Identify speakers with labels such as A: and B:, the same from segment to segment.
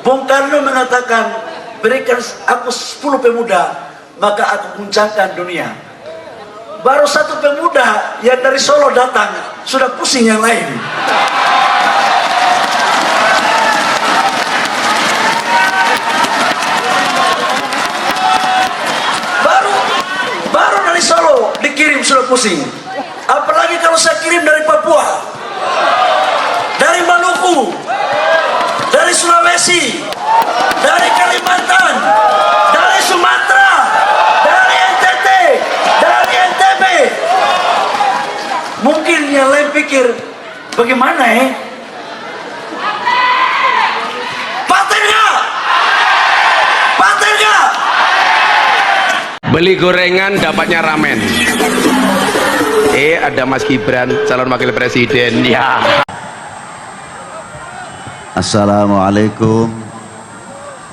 A: Bung Karno mengatakan, berikan aku 10 pemuda, maka aku guncangkan dunia. Baru satu pemuda yang dari Solo datang, sudah pusing yang lain. Baru dari Solo dikirim sudah pusing. Apalagi kalau saya kirim dari Papua, dari Maluku, dari Sulawesi, dari Kalimantan, dari Sumatera, dari NTT, dari NTB. Mungkin yang lain pikir, bagaimana Paten nggak? Paten nggak?
B: Beli gorengan dapatnya ramen. Ada Mas Gibran calon wakil presiden ya.
C: Assalamualaikum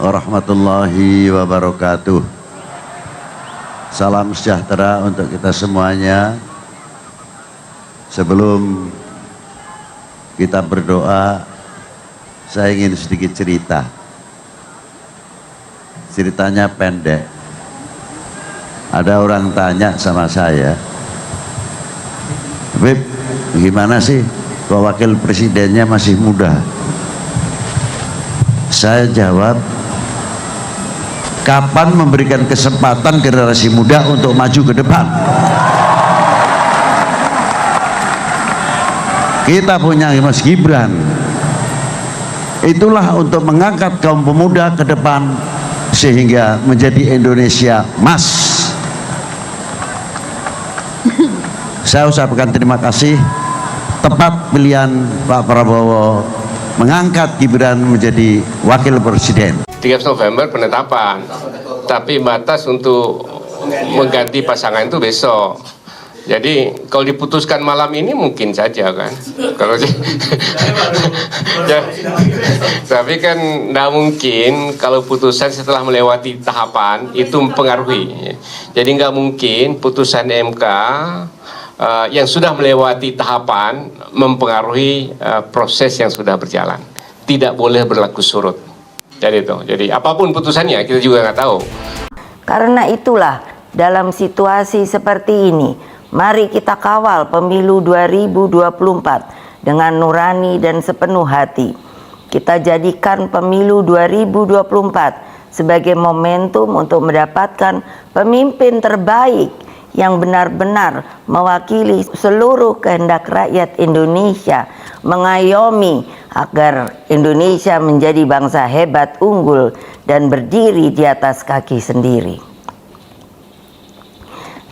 C: warahmatullahi wabarakatuh. Salam sejahtera untuk kita semuanya. Sebelum kita berdoa, saya ingin sedikit cerita. Ceritanya pendek. Ada orang tanya sama saya, Beb, gimana sih kok wakil presidennya masih muda? Saya jawab, kapan memberikan kesempatan generasi muda untuk maju ke depan? Kita punya Mas Gibran, itulah untuk mengangkat kaum pemuda ke depan sehingga menjadi Indonesia emas. Saya ucapkan terima kasih. Tepat pilihan Pak Prabowo mengangkat Gibran menjadi wakil presiden.
B: 13 November penetapan, tapi batas untuk mengganti pasangan itu besok. Jadi kalau diputuskan malam ini mungkin saja kan. Kalau ya, tapi kan tidak mungkin kalau putusan setelah melewati tahapan itu mempengaruhi. Jadi nggak mungkin putusan MK yang sudah melewati tahapan mempengaruhi proses yang sudah berjalan. Tidak boleh berlaku surut. Jadi apapun putusannya kita juga nggak tahu.
D: Karena itulah dalam situasi seperti ini, mari kita kawal pemilu 2024 dengan nurani dan sepenuh hati. Kita jadikan pemilu 2024 sebagai momentum untuk mendapatkan pemimpin terbaik yang benar-benar mewakili seluruh kehendak rakyat Indonesia, mengayomi agar Indonesia menjadi bangsa hebat, unggul, dan berdiri di atas kaki sendiri.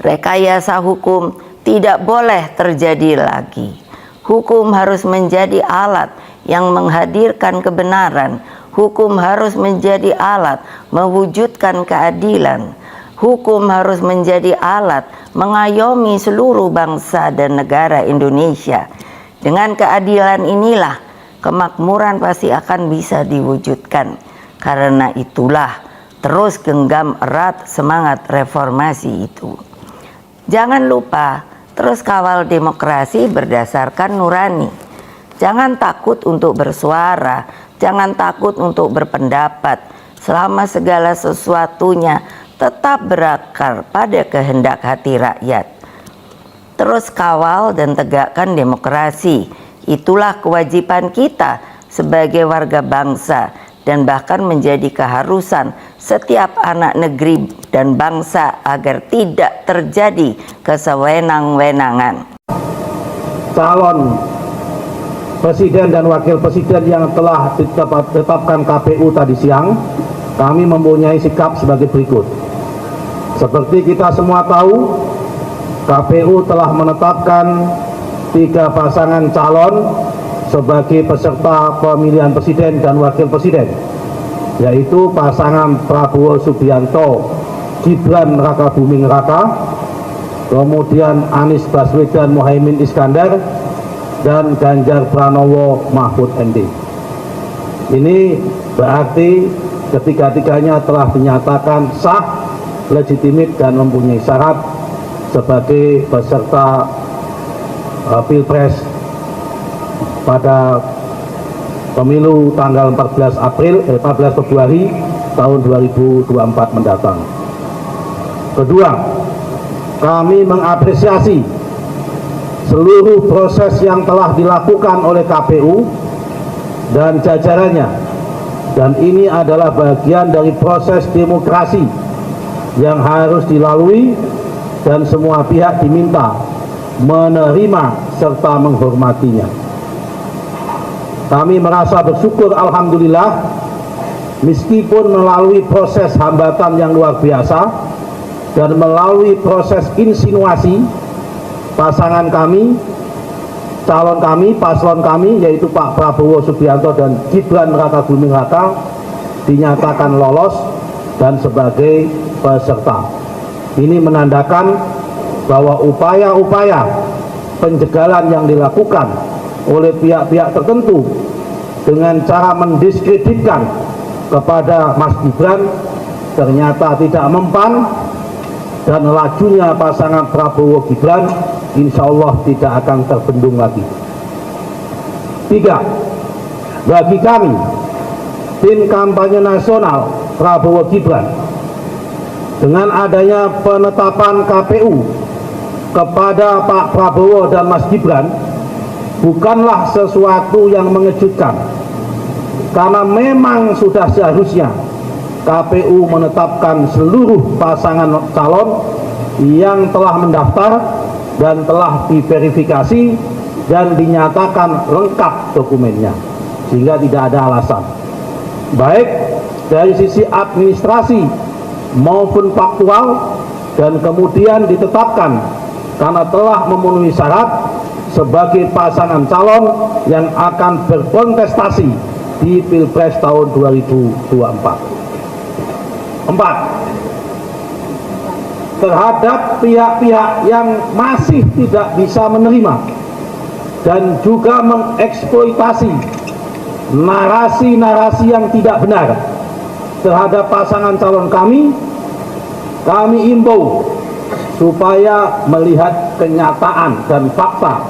D: Rekayasa hukum tidak boleh terjadi lagi. Hukum harus menjadi alat yang menghadirkan kebenaran. Hukum harus menjadi alat mewujudkan keadilan. Hukum harus menjadi alat mengayomi seluruh bangsa dan negara Indonesia. Dengan keadilan inilah kemakmuran pasti akan bisa diwujudkan. Karena itulah terus genggam erat semangat reformasi itu. Jangan lupa terus kawal demokrasi berdasarkan nurani. Jangan takut untuk bersuara, jangan takut untuk berpendapat, selama segala sesuatunya tetap berakar pada kehendak hati rakyat. Terus kawal dan tegakkan demokrasi. Itulah kewajiban kita sebagai warga bangsa dan bahkan menjadi keharusan setiap anak negeri dan bangsa agar tidak terjadi kesewenang-wenangan.
E: Calon presiden dan wakil presiden yang telah ditetapkan KPU tadi siang, kami mempunyai sikap sebagai berikut. Seperti kita semua tahu, KPU telah menetapkan 3 pasangan calon sebagai peserta pemilihan presiden dan wakil presiden, yaitu pasangan Prabowo Subianto, Gibran Rakabuming Raka, kemudian Anies Baswedan Muhaimin Iskandar, dan Ganjar Pranowo Mahfud MD. Ini berarti ketiga-tiganya telah dinyatakan sah, legitimit, dan mempunyai syarat sebagai peserta Pilpres pada pemilu tanggal 14 Februari tahun 2024 mendatang. Kedua, kami mengapresiasi seluruh proses yang telah dilakukan oleh KPU dan jajarannya, dan ini adalah bagian dari proses demokrasi yang harus dilalui dan semua pihak diminta menerima serta menghormatinya. Kami merasa bersyukur, alhamdulillah, meskipun melalui proses hambatan yang luar biasa dan melalui proses insinuasi, pasangan kami, calon kami, paslon kami, yaitu Pak Prabowo Subianto dan Gibran Rakabuming Raka dinyatakan lolos dan sebagai peserta. Ini menandakan bahwa upaya-upaya penjagalan yang dilakukan oleh pihak-pihak tertentu dengan cara mendiskreditkan kepada Mas Gibran ternyata tidak mempan, dan lajunya pasangan Prabowo Gibran insya Allah tidak akan terbendung lagi. Tiga, bagi kami tim kampanye nasional Prabowo Gibran, dengan adanya penetapan KPU kepada Pak Prabowo dan Mas Gibran bukanlah sesuatu yang mengejutkan, karena memang sudah seharusnya KPU menetapkan seluruh pasangan calon yang telah mendaftar dan telah diverifikasi dan dinyatakan lengkap dokumennya, sehingga tidak ada alasan baik dari sisi administrasi maupun faktual, dan kemudian ditetapkan karena telah memenuhi syarat sebagai pasangan calon yang akan berkontestasi di Pilpres tahun 2024. 4. Terhadap pihak-pihak yang masih tidak bisa menerima dan juga mengeksploitasi narasi-narasi yang tidak benar terhadap pasangan calon kami imbau supaya melihat kenyataan dan fakta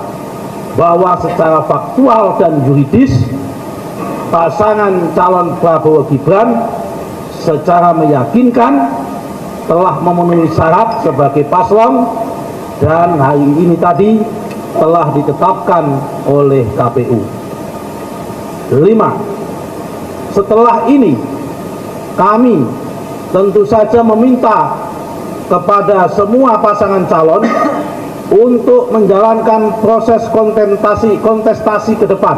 E: bahwa secara faktual dan yuridis pasangan calon Prabowo Gibran secara meyakinkan telah memenuhi syarat sebagai paslon, dan hari ini tadi telah ditetapkan oleh KPU. 5. Setelah ini kami tentu saja meminta kepada semua pasangan calon untuk menjalankan proses kontestasi ke depan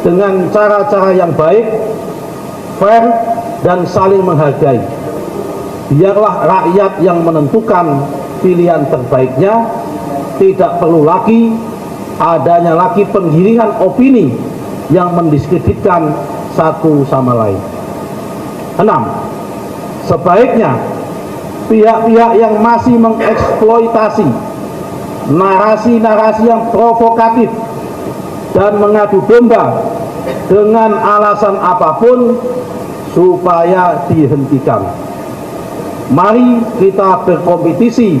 E: dengan cara-cara yang baik, fair, dan saling menghargai. Biarlah rakyat yang menentukan pilihan terbaiknya, tidak perlu lagi adanya lagi penggiringan opini yang mendiskreditkan satu sama lain. 6. Sebaiknya pihak-pihak yang masih mengeksploitasi narasi-narasi yang provokatif dan mengadu domba dengan alasan apapun supaya dihentikan. Mari kita berkompetisi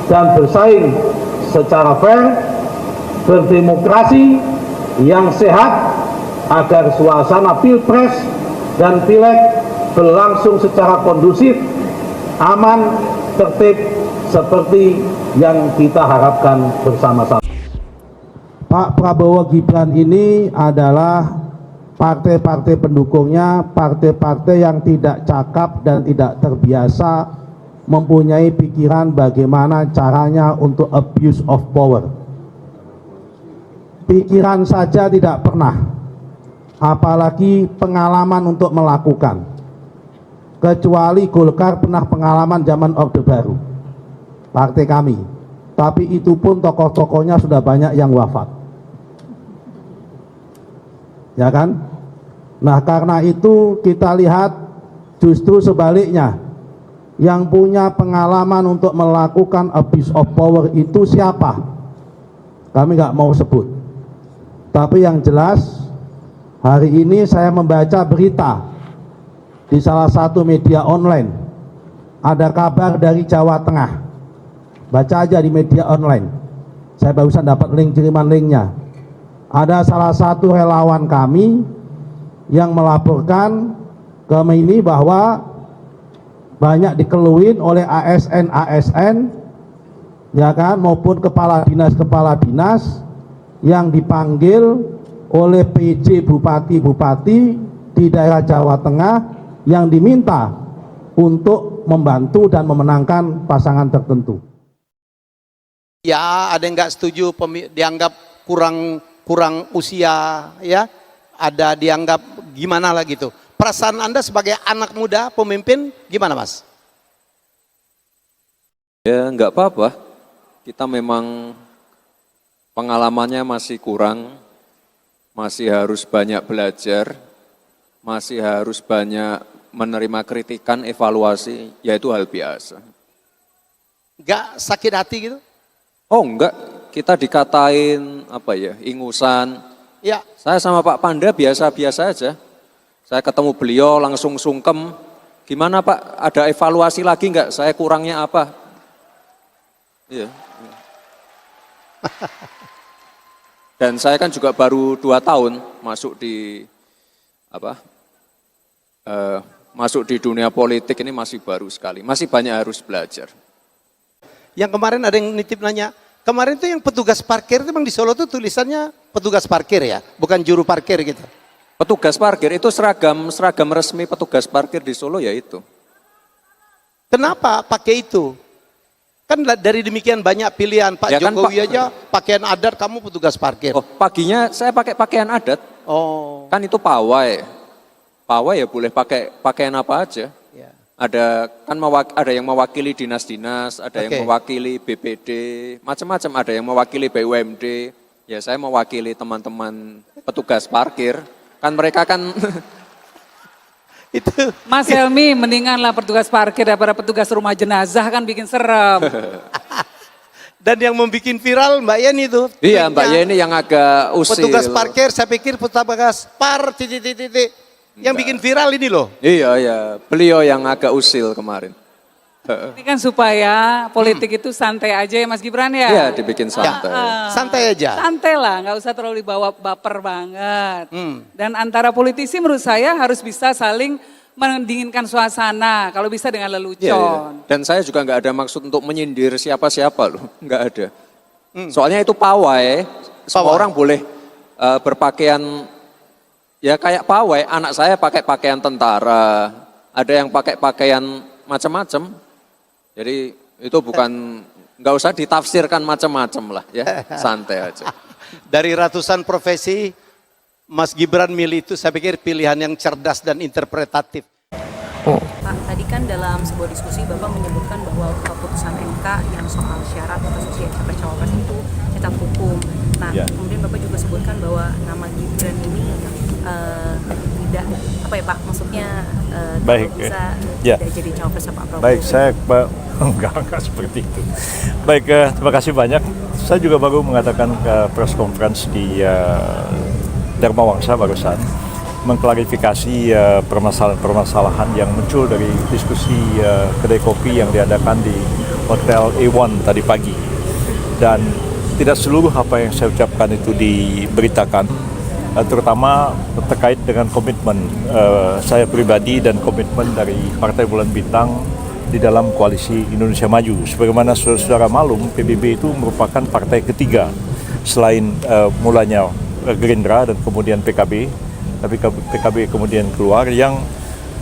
E: dan bersaing secara fair, berdemokrasi yang sehat, agar suasana Pilpres dan Pileg berlangsung secara kondusif, aman, tertib, seperti yang kita harapkan bersama-sama. Pak Prabowo Gibran ini adalah partai-partai pendukungnya, partai-partai yang tidak cakap dan tidak terbiasa mempunyai pikiran bagaimana caranya untuk abuse of power. Pikiran saja tidak pernah, apalagi pengalaman untuk melakukan. Kecuali Golkar pernah pengalaman zaman Orde Baru, partai kami, tapi itu pun tokoh-tokohnya sudah banyak yang wafat, ya kan? Nah, karena itu kita lihat justru sebaliknya, yang punya pengalaman untuk melakukan abuse of power itu siapa? Kami nggak mau sebut, tapi yang jelas hari ini saya membaca berita di salah satu media online, ada kabar dari Jawa Tengah. Baca aja di media online, saya barusan dapat kiriman linknya. Ada salah satu relawan kami yang melaporkan ke ini bahwa banyak dikeluhin oleh ASN ya kan, maupun kepala dinas yang dipanggil oleh PJ bupati-bupati di daerah Jawa Tengah yang diminta untuk membantu dan memenangkan pasangan tertentu.
F: Ya, ada yang nggak setuju, dianggap kurang usia, ya. Ada dianggap gimana lah gitu. Perasaan Anda sebagai anak muda, pemimpin, gimana Mas?
G: Ya nggak apa-apa, kita memang pengalamannya masih kurang, masih harus banyak belajar, masih harus banyak menerima kritikan, evaluasi, yaitu hal biasa.
F: Nggak sakit hati gitu?
G: Oh enggak, kita dikatain apa ya, ingusan.
F: Ya.
G: Saya sama Pak Panda biasa-biasa aja. Saya ketemu beliau langsung sungkem, gimana Pak, ada evaluasi lagi enggak, saya kurangnya apa? Iya. Dan saya kan juga baru 2 tahun masuk di masuk di dunia politik ini, masih baru sekali, masih banyak harus belajar.
F: Yang kemarin ada yang nitip nanya, kemarin tuh yang petugas parkir itu memang di Solo tuh tulisannya petugas parkir ya, bukan juru parkir gitu.
G: Petugas parkir itu seragam resmi petugas parkir di Solo ya itu.
F: Kenapa pakai itu? Kan dari demikian banyak pilihan, Pak
G: Ya kan,
F: Jokowi
G: Pak,
F: aja pakaian adat, kamu petugas parkir.
G: Oh, paginya saya pakai pakaian adat.
F: Oh.
G: Kan itu pawai. Pawai ya boleh pakai pakaian apa aja.
F: Ya.
G: Ada kan ada yang mewakili dinas-dinas, ada
F: Oke.
G: yang mewakili BPD, macam-macam, ada yang mewakili BUMD. Ya saya mewakili teman-teman petugas parkir. Kan mereka kan
F: Itu
H: Mas Helmi, mendinganlah petugas parkir daripada petugas rumah jenazah, kan bikin serem.
F: dan yang membuat viral Mbak Yeni itu.
G: iya Mbak
F: tweetnya,
G: Yeni yang agak usil.
F: petugas parkir, saya pikir petugas titik. Yang bikin viral ini loh.
G: Iya, iya. Beliau yang agak usil kemarin.
H: Ini kan supaya politik itu santai aja ya Mas Gibran ya?
G: Iya, dibikin santai.
F: Santai aja.
H: Santai lah, nggak usah terlalu dibawa baper banget. Dan antara politisi menurut saya harus bisa saling mendinginkan suasana, kalau bisa dengan lelucon.
G: Iya, iya. Dan saya juga nggak ada maksud untuk menyindir siapa-siapa loh, nggak ada. Soalnya itu pawai, semua orang boleh berpakaian ya kayak pawai. Anak saya pakai pakaian tentara, ada yang pakai pakaian macam-macam. Jadi itu bukan, nggak usah ditafsirkan macam-macam lah ya, santai aja.
F: Dari ratusan profesi, Mas Gibran milih itu saya pikir pilihan yang cerdas dan interpretatif.
I: Pak, tadi kan dalam sebuah diskusi Bapak menyebutkan bahwa keputusan MK yang soal syarat atau usia capres-cawapres itu cacat hukum. Nah, kemudian Bapak juga sebutkan bahwa nama Gibran ini tidak, apa ya Pak, maksudnya
J: Baik,
I: bisa
J: ya.
I: tidak jadi cawapres Pak Prabowo.
J: Baik, saya enggak seperti itu. Baik, terima kasih banyak. Saya juga baru mengadakan press conference di Dharma Wangsa barusan, mengklarifikasi permasalahan-permasalahan yang muncul dari diskusi kedai kopi yang diadakan di Hotel A1 tadi pagi. Dan tidak seluruh apa yang saya ucapkan itu diberitakan, terutama terkait dengan komitmen saya pribadi dan komitmen dari Partai Bulan Bintang di dalam koalisi Indonesia Maju. Sebagaimana saudara-saudara maklum, PBB itu merupakan partai ketiga selain mulanya Gerindra dan kemudian PKB, tapi PKB kemudian keluar, yang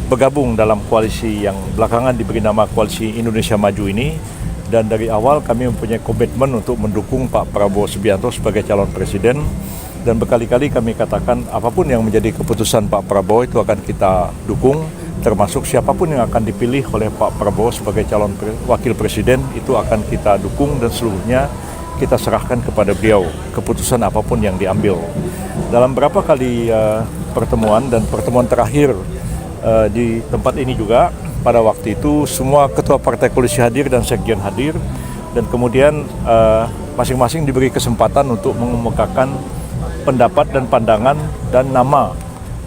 J: bergabung dalam koalisi yang belakangan diberi nama Koalisi Indonesia Maju ini. Dan dari awal kami mempunyai komitmen untuk mendukung Pak Prabowo Subianto sebagai calon presiden. Dan berkali-kali kami katakan apapun yang menjadi keputusan Pak Prabowo itu akan kita dukung, termasuk siapapun yang akan dipilih oleh Pak Prabowo sebagai calon wakil presiden itu akan kita dukung, dan seluruhnya kita serahkan kepada beliau, keputusan apapun yang diambil. Dalam beberapa kali pertemuan dan pertemuan terakhir di tempat ini juga, pada waktu itu semua ketua partai koalisi hadir dan sekjen hadir, dan kemudian masing-masing diberi kesempatan untuk mengemukakan pendapat dan pandangan dan nama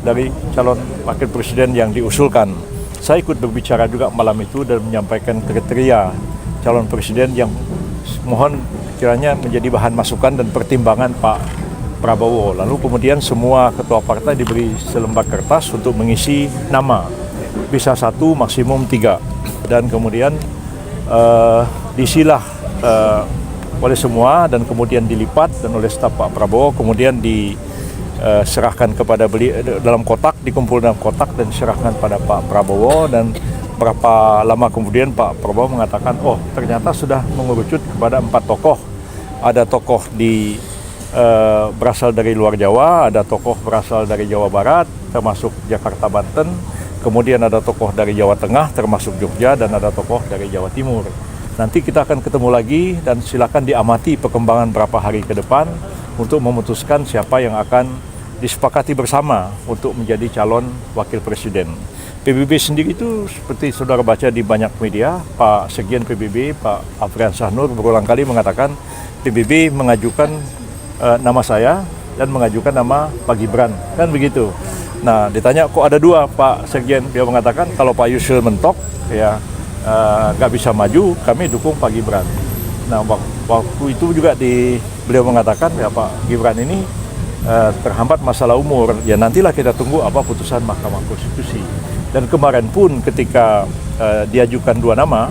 J: dari calon wakil presiden yang diusulkan. Saya ikut berbicara juga malam itu dan menyampaikan kriteria calon presiden yang mohon kiranya menjadi bahan masukan dan pertimbangan Pak Prabowo. Lalu kemudian semua ketua partai diberi selembar kertas untuk mengisi nama. Bisa 1, maksimum 3. Dan kemudian disilah oleh semua dan kemudian dilipat dan oleh staf Pak Prabowo kemudian diserahkan kepada beliau dalam kotak, dikumpul dalam kotak dan diserahkan pada Pak Prabowo. Dan berapa lama kemudian Pak Prabowo mengatakan, oh ternyata sudah mengerucut kepada 4 tokoh. Ada tokoh berasal dari luar Jawa, ada tokoh berasal dari Jawa Barat termasuk Jakarta, Banten, kemudian ada tokoh dari Jawa Tengah termasuk Jogja, dan ada tokoh dari Jawa Timur. Nanti kita akan ketemu lagi dan silakan diamati perkembangan berapa hari ke depan untuk memutuskan siapa yang akan disepakati bersama untuk menjadi calon wakil presiden. PBB sendiri itu seperti saudara baca di banyak media, Pak Sekjen PBB, Pak Afrian Sahnur berulang kali mengatakan PBB mengajukan nama saya dan mengajukan nama Pak Gibran, kan begitu. Nah ditanya kok ada 2 Pak Sekjen, dia mengatakan kalau Pak Yusril mentok ya nggak bisa maju, kami dukung Pak Gibran. Nah waktu itu juga beliau mengatakan ya Pak Gibran ini terhambat masalah umur, ya nantilah kita tunggu apa putusan Mahkamah Konstitusi. Dan kemarin pun ketika diajukan 2 nama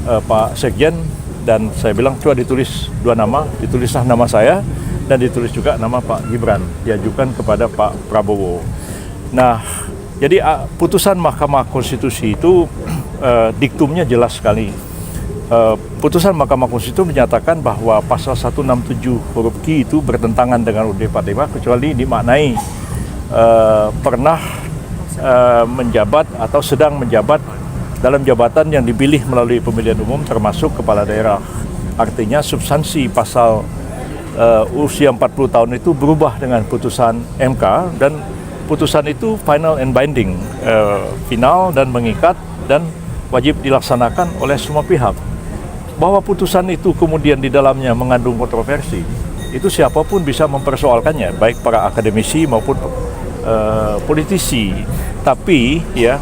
J: Pak Sekjen, dan saya bilang coba ditulis 2 nama, ditulislah nama saya dan ditulis juga nama Pak Gibran, diajukan kepada Pak Prabowo. Nah jadi putusan Mahkamah Konstitusi itu diktumnya jelas sekali. Putusan Mahkamah Konstitusi menyatakan bahwa pasal 167 huruf Q itu bertentangan dengan UUD 45 kecuali dimaknai pernah menjabat atau sedang menjabat dalam jabatan yang dipilih melalui pemilihan umum termasuk kepala daerah. Artinya substansi pasal usia 40 tahun itu berubah dengan putusan MK, dan putusan itu final and binding, final dan mengikat dan wajib dilaksanakan oleh semua pihak. Bahwa putusan itu kemudian di dalamnya mengandung kontroversi, itu siapapun bisa mempersoalkannya, baik para akademisi maupun politisi. Tapi ya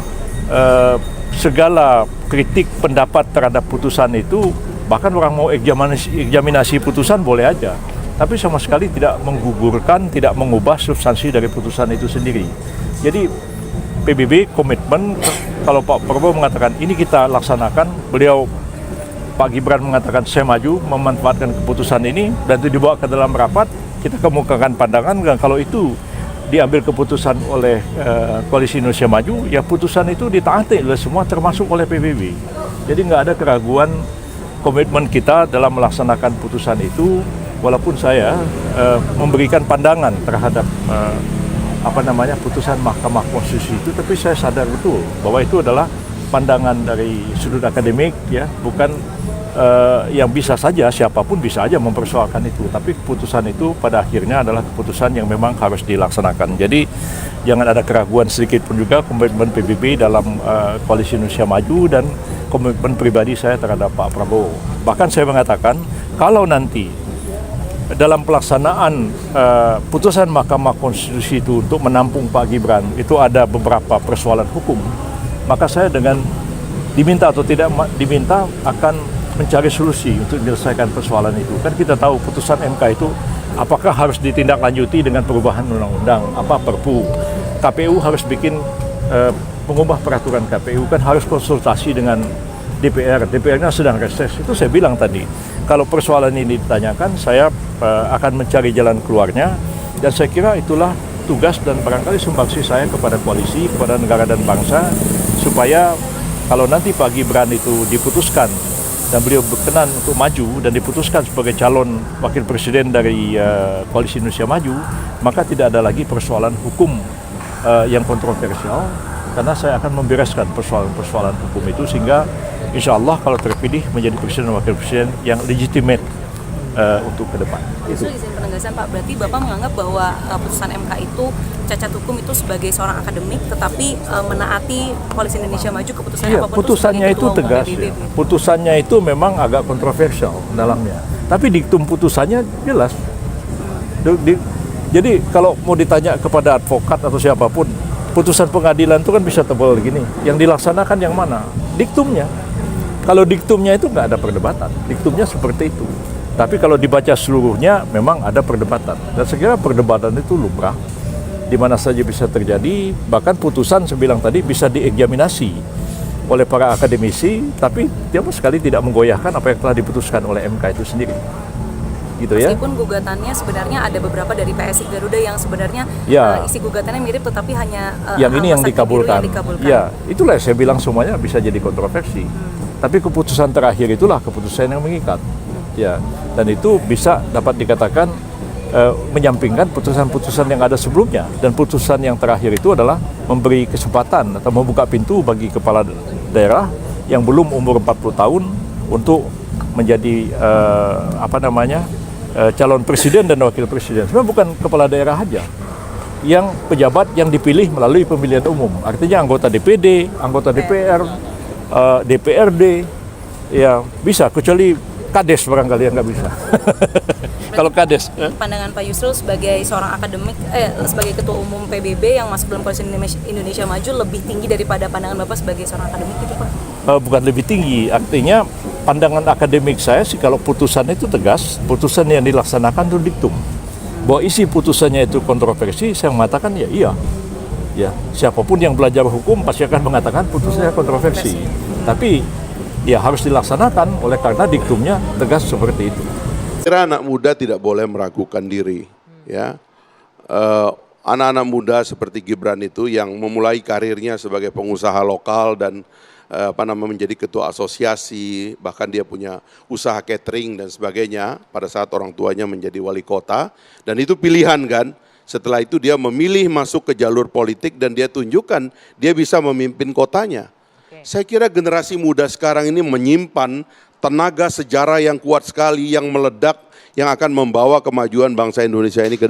J: segala kritik pendapat terhadap putusan itu, bahkan orang mau eksaminasi putusan boleh aja, tapi sama sekali tidak menggugurkan, tidak mengubah substansi dari putusan itu sendiri. Jadi PBB komitmen, kalau Pak Prabowo mengatakan ini kita laksanakan, beliau Pak Gibran mengatakan saya maju memanfaatkan keputusan ini, dan itu dibawa ke dalam rapat, kita kemukakan pandangan, dan kalau itu diambil keputusan oleh Koalisi Indonesia Maju, ya putusan itu ditaati oleh semua termasuk oleh PBB. Jadi nggak ada keraguan komitmen kita dalam melaksanakan putusan itu, walaupun saya memberikan pandangan terhadap putusan Mahkamah Konstitusi itu, tapi saya sadar betul bahwa itu adalah pandangan dari sudut akademik, ya, bukan yang bisa saja siapapun bisa aja mempersoalkan itu, tapi keputusan itu pada akhirnya adalah keputusan yang memang harus dilaksanakan. Jadi jangan ada keraguan sedikit pun juga komitmen PBB dalam Koalisi Indonesia Maju dan komitmen pribadi saya terhadap Pak Prabowo. Bahkan saya mengatakan kalau nanti dalam pelaksanaan putusan Mahkamah Konstitusi itu untuk menampung Pak Gibran itu ada beberapa persoalan hukum, maka saya dengan diminta atau tidak diminta akan mencari solusi untuk menyelesaikan persoalan itu. Kan kita tahu putusan MK itu apakah harus ditindaklanjuti dengan perubahan undang-undang, apa Perpu. KPU harus bikin mengubah peraturan KPU, kan harus konsultasi dengan DPR. DPR-nya sedang reses. Itu saya bilang tadi. Kalau persoalan ini ditanyakan, saya akan mencari jalan keluarnya, dan saya kira itulah tugas dan barangkali sumbangsi saya kepada koalisi, kepada negara dan bangsa, supaya kalau nanti Pak Gibran itu diputuskan dan beliau berkenan untuk maju dan diputuskan sebagai calon wakil presiden dari Koalisi Indonesia Maju, maka tidak ada lagi persoalan hukum yang kontroversial, karena saya akan membereskan persoalan-persoalan hukum itu, sehingga insya Allah kalau terpilih menjadi presiden dan wakil presiden yang legitimate untuk ke depan.
I: Justru izin penegasan Pak, berarti Bapak menganggap bahwa putusan MK itu cacat hukum itu sebagai seorang akademik, tetapi menaati Koalisi Indonesia Maju keputusannya
J: iya,
I: apapun
J: putusannya itu tegas, ya. Putusannya itu memang agak kontroversial dalamnya, tapi diktum putusannya jelas. Jadi kalau mau ditanya kepada advokat atau siapapun, putusan pengadilan itu kan bisa tebal gini, yang dilaksanakan yang mana? Diktumnya. Kalau diktumnya itu nggak ada perdebatan, diktumnya seperti itu. Tapi kalau dibaca seluruhnya memang ada perdebatan. Dan saya kira perdebatan itu lumrah, di mana saja bisa terjadi, bahkan putusan saya bilang tadi bisa dieksaminasi oleh para akademisi, tapi dia sekali tidak menggoyahkan apa yang telah diputuskan oleh MK itu sendiri. Gitu ya.
I: Meskipun gugatannya sebenarnya ada beberapa dari PSI Garuda yang sebenarnya isi gugatannya mirip tetapi hanya
J: yang ini yang dikabulkan. Ya, itulah saya bilang semuanya bisa jadi kontroversi. Tapi keputusan terakhir itulah keputusan yang mengikat. Ya, dan itu bisa dapat dikatakan menyampingkan putusan-putusan yang ada sebelumnya, dan putusan yang terakhir itu adalah memberi kesempatan atau membuka pintu bagi kepala daerah yang belum umur 40 tahun untuk menjadi calon presiden dan wakil presiden. Sebenarnya bukan kepala daerah saja, yang pejabat yang dipilih melalui pemilihan umum, artinya anggota DPD, anggota DPR, DPRD, ya bisa, kecuali Kades barangkali yang nggak bisa. Kalau Kades.
I: Pandangan Pak Yusril sebagai seorang akademik, sebagai ketua umum PBB yang masuk dalam Koalisi Indonesia Maju lebih tinggi daripada pandangan Bapak sebagai seorang akademik itu, Pak?
J: Bukan lebih tinggi, artinya pandangan akademik saya sih kalau putusan itu tegas, putusan yang dilaksanakan itu diktum. Bahwa isi putusannya itu kontroversi, saya mengatakan ya iya. Ya, siapapun yang belajar hukum pasti akan mengatakan putusannya kontroversi. Tapi ya harus dilaksanakan oleh karena diktumnya tegas seperti itu.
K: Kira anak muda tidak boleh meragukan diri, ya. Anak-anak muda seperti Gibran itu yang memulai karirnya sebagai pengusaha lokal dan menjadi ketua asosiasi, bahkan dia punya usaha catering dan sebagainya pada saat orang tuanya menjadi wali kota, dan itu pilihan kan. Setelah itu dia memilih masuk ke jalur politik dan dia tunjukkan dia bisa memimpin kotanya. Saya kira generasi muda sekarang ini menyimpan tenaga sejarah yang kuat sekali, yang meledak, yang akan membawa kemajuan bangsa Indonesia ini ke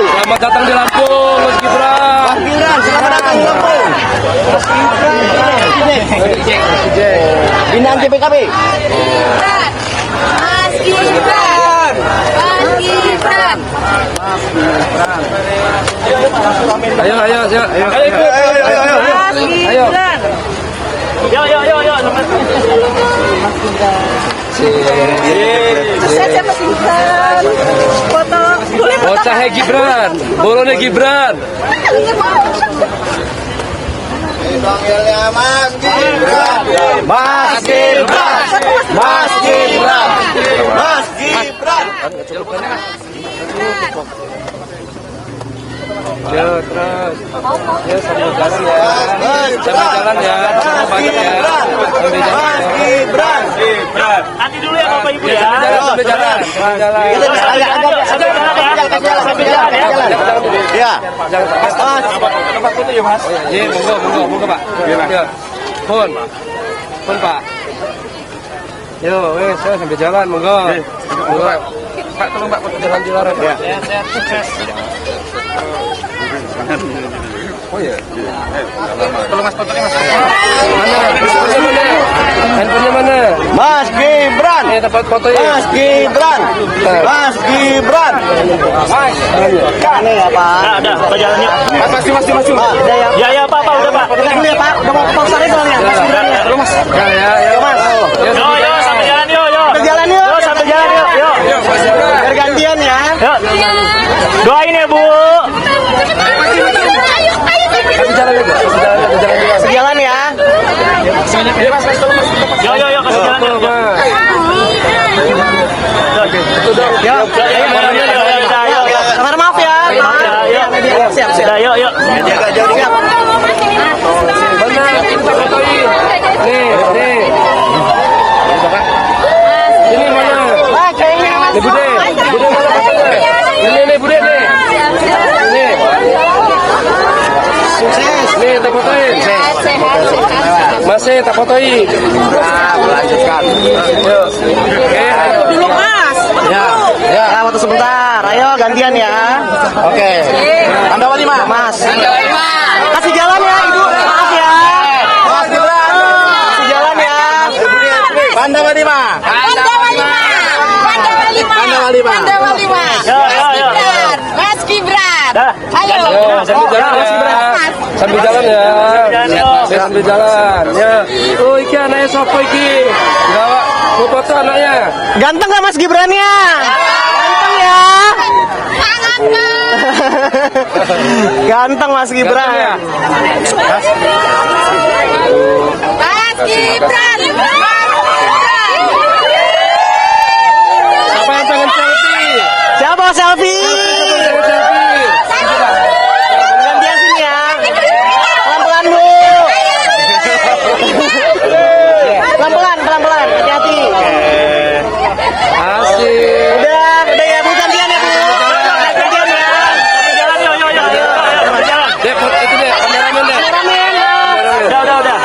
B: Selamat datang di Lampung, Mas Gibran.
F: Selamat datang di Lampung. Binaan JPKB.
L: Mas Gibran. Mas Gibran.
B: Ayo.
L: Mas Gibran. Saya Mas Gibran. Foto.
B: Bocah Gibran, bolone Gibran.
F: Panggilnya Mas Gibran. Mas Gibran. Mas Gibran. Mas Gibran.
B: Ya terus, ya sambil jalan ya, sambil jalan ya, banyak ya, sambil jalan.
F: Mas Gibran.
A: Nanti dulu ya Bapak Ibu ya.
B: Sambil jalan, sambil jalan.
F: Ya.
B: Tempat foto ya Mas. Iya, monggo Pak. Ya, pun Pak. Yo, wes sambil jalan, monggo. Pak, tolong Pak foto jalan di luar ya. Oh ya. Tolong Mas fotonya Mas. Mana? Handphonenya mana?
F: Mas Gibran.
B: Tempat foto ya.
F: Mas Gibran. Mas Gibran. Mas. Ini ya Pak.
A: Ada, Pak jalan yuk.
F: Masuk.
A: Ya Pak, udah Pak.
F: Ini ya Pak. Udah mau posternya soalnya. Mas Gibran ya.
B: Mas. Ya.
F: Mas.
A: Yo, sambil jalan yuk.
F: Udah jalan yuk.
A: Yo, sambil jalan yuk.
F: Biar gantian ya.
A: Yuk. Doain ya Bu.
F: Sejalan ya.
A: Yo, kasih jalan yuk. Yo.
F: Maaf ya. Siap.
A: Yuk.
F: Jaga jauh siap.
B: Benar, kita fotoin. Nih. Ini mana? Ini Bude mana fotonya? Ini Bude nih. Nih, tak fotoin. Masih tak fotoin.
F: Lanjutkan.
B: Yuk.
F: Foto dulu Mas. Ya, foto sebentar. Ayo gantian ya. Oke. Pandawa 5, Mas. Kasih jalan ya, Ibu. Maaf ya. Mas Gibran. Kasih jalan ya. Pandawa 5.
L: Mas Gibran.
B: Ayo. Sambil jalan ya. Sambil jalan. Ya. Oh, iki anaknya sopo iki? Enggak, mau foto anaknya.
F: Ganteng nggak Mas Gibrannya? Ganteng ya. Ganteng Mas Gibran.
B: Ya.
L: Mas Gibran.
B: Siapa yang pengen selfie?
F: Siapa selfie? Gantian sini ya. Pelan-pelan Bu. Pelan-pelan. Hati-hati.
B: Asik.
F: Udah ya Bu, gantian ya Bu. Gantian ya.
A: Jalan yuk. Jalan.
B: Dek, itu deh, kameramen deh.
A: Udah.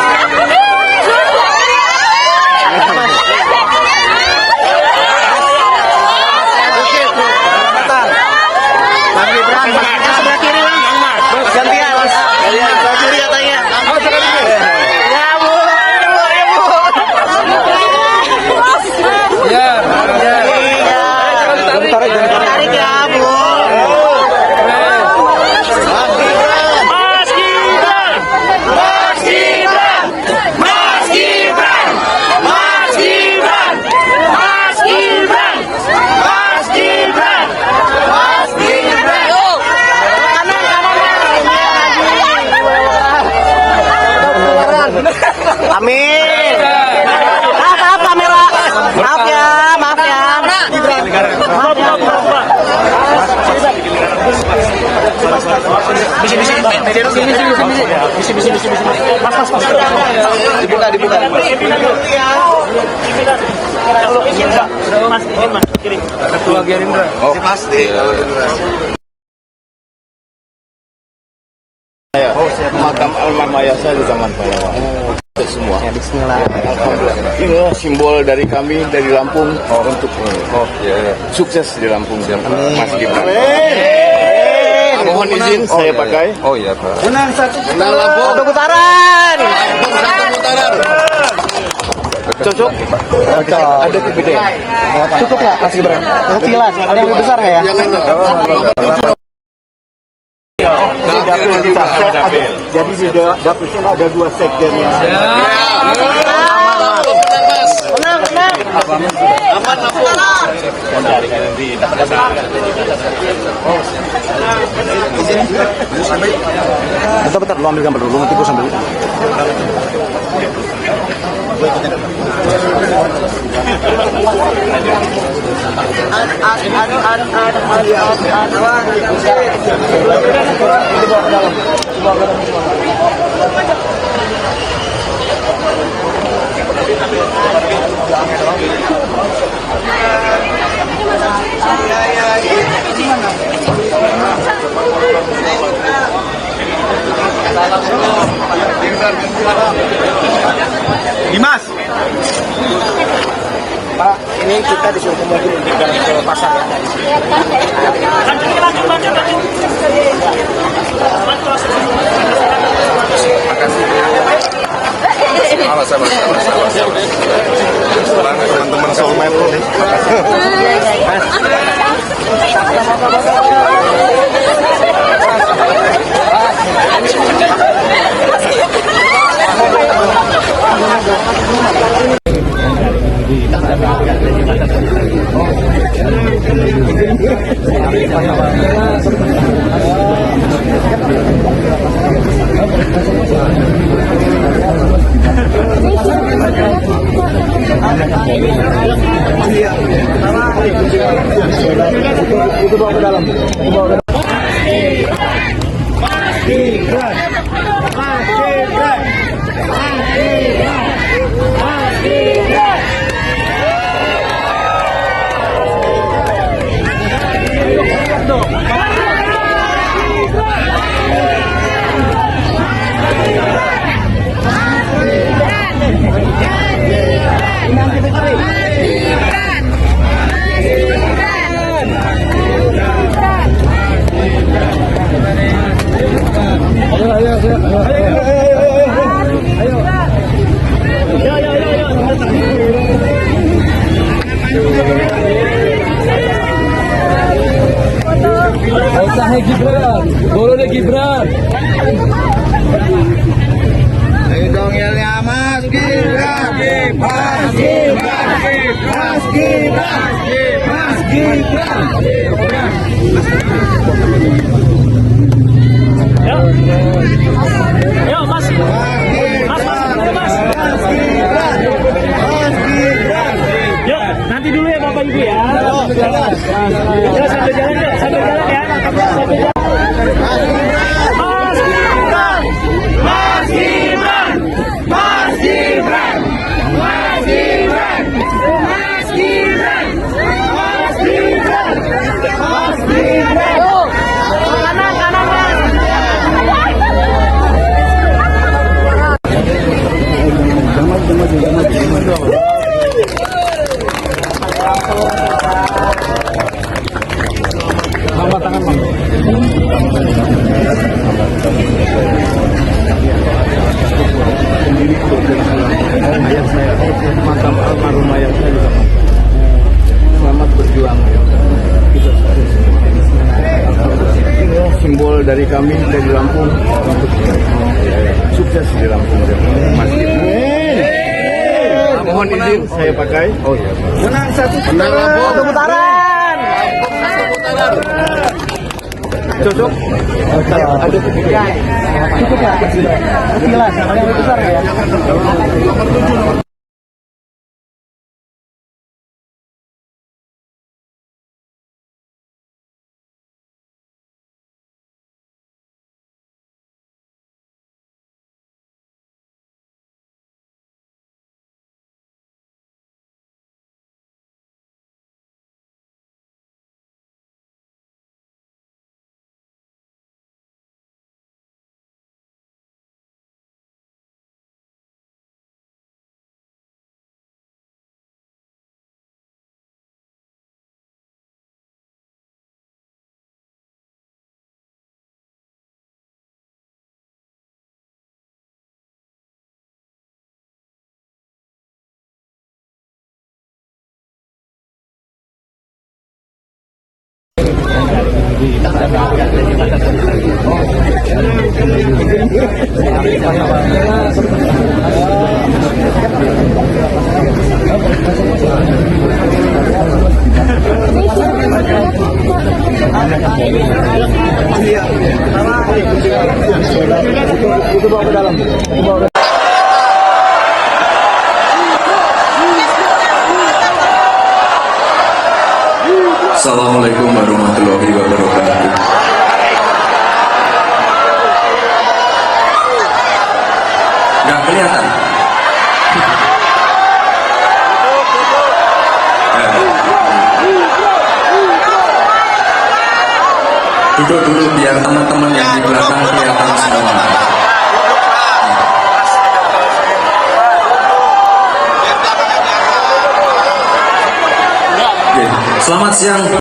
F: Dibuka. Ketua Gerindra. Oh, pasti. Makam almarhum ayah saya di Taman Pahlawan. Semua. Ya, bismillah. Alhamdulillah. Ini simbol dari kami dari Lampung untuk sukses di Lampung Mas Gibran. Mohon izin saya pakai. Oh iya Pak. Menang satu putaran. Cocok? Ada gede. Cukup nggak Mas Gibran? Sekilas. Ada yang lebih besar nggak ya? Jadi di dapil sini ada 2 sekjennya. Menang. Aman. Bentar, lu ambil gambar dulu, nanti gue sambil. Dimas. Pak, ini kita disuruh ke mobil untuk jalan ke pasar ya. Sama. Teman-teman Soul Metro nih. Itu bawa ke dalam. Gibran, boleh deh Gibran. Ayo dong yelnya Mas Gibran, Mas Gibran, Mas Gibran, Mas Gibran. Yo Mas, Mas Gibran, Mas Gibran. Yo nanti dulu ya Bapak Ibu ya. Ya sambil jalan ya, sambil jalan ya. Makam almarhum ayah saya juga. Selamat berjuang. Simbol dari kami dari Lampung untuk sukses di Lampung. Mas mohon izin saya pakai. Oh iya. Menang satu putaran. Cocok? Ada kebijakan. Cukup ya? Jelas. Yang lebih besar ya?
M: Assalamualaikum warahmatullahi wabarakatuh. Nggak kelihatan? Duduk dulu biar teman-teman yang di belakang kelihatan semua. Oke, selamat siang.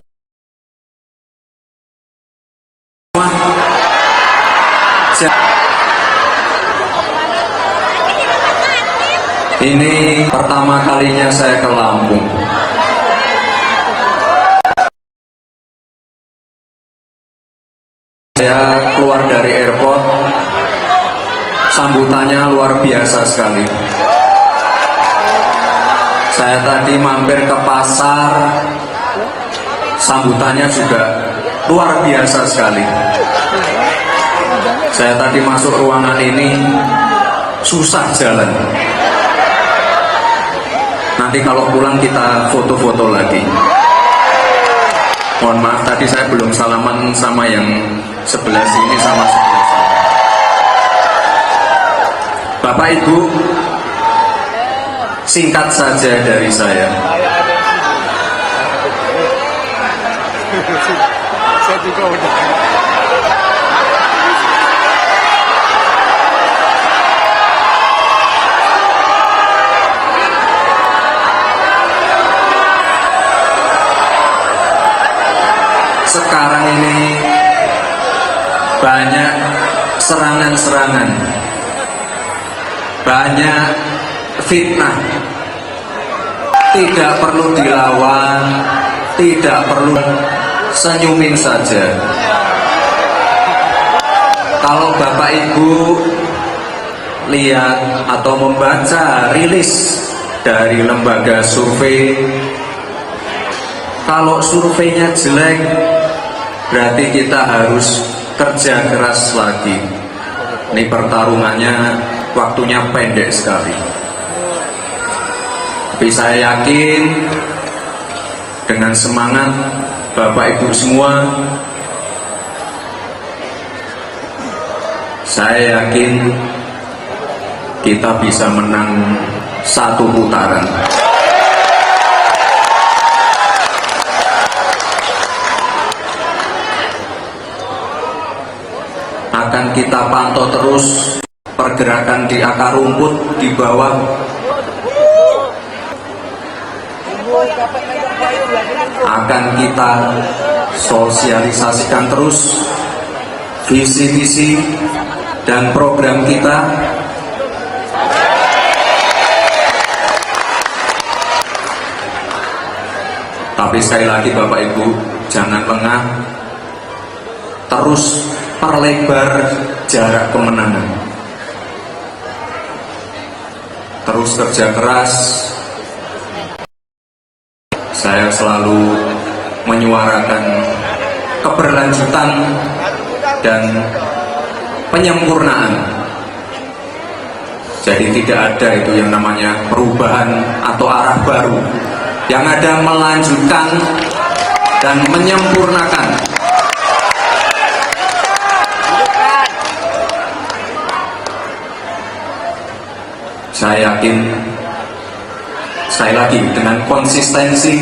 M: Ini pertama kalinya saya ke Lampung. Saya keluar dari airport, sambutannya luar biasa sekali. Saya tadi mampir ke pasar, sambutannya juga luar biasa sekali. Saya tadi masuk ruangan ini, susah jalan. Nanti kalau pulang kita foto-foto lagi. Mohon maaf tadi saya belum salaman sama yang sebelah sini sama sebelah sana. Bapak Ibu, singkat saja dari saya. Saya juga udah. Sekarang ini banyak serangan-serangan, banyak fitnah. Tidak perlu dilawan, tidak perlu, senyumin saja. Kalau Bapak Ibu lihat atau membaca rilis dari lembaga survei, kalau surveinya jelek, berarti kita harus kerja keras lagi. Ini pertarungannya waktunya pendek sekali. Tapi saya yakin dengan semangat Bapak Ibu semua, saya yakin kita bisa menang satu putaran. Akan kita pantau terus pergerakan di akar rumput di bawah. Akan kita sosialisasikan terus visi-visi dan program kita. Tapi sekali lagi Bapak Ibu, jangan lengah, terus perlebar jarak kemenangan. Terus kerja keras. Saya selalu menyuarakan keberlanjutan dan penyempurnaan. Jadi tidak ada itu yang namanya perubahan atau arah baru. Yang ada melanjutkan dan menyempurnakan. Saya yakin, sekali lagi, dengan konsistensi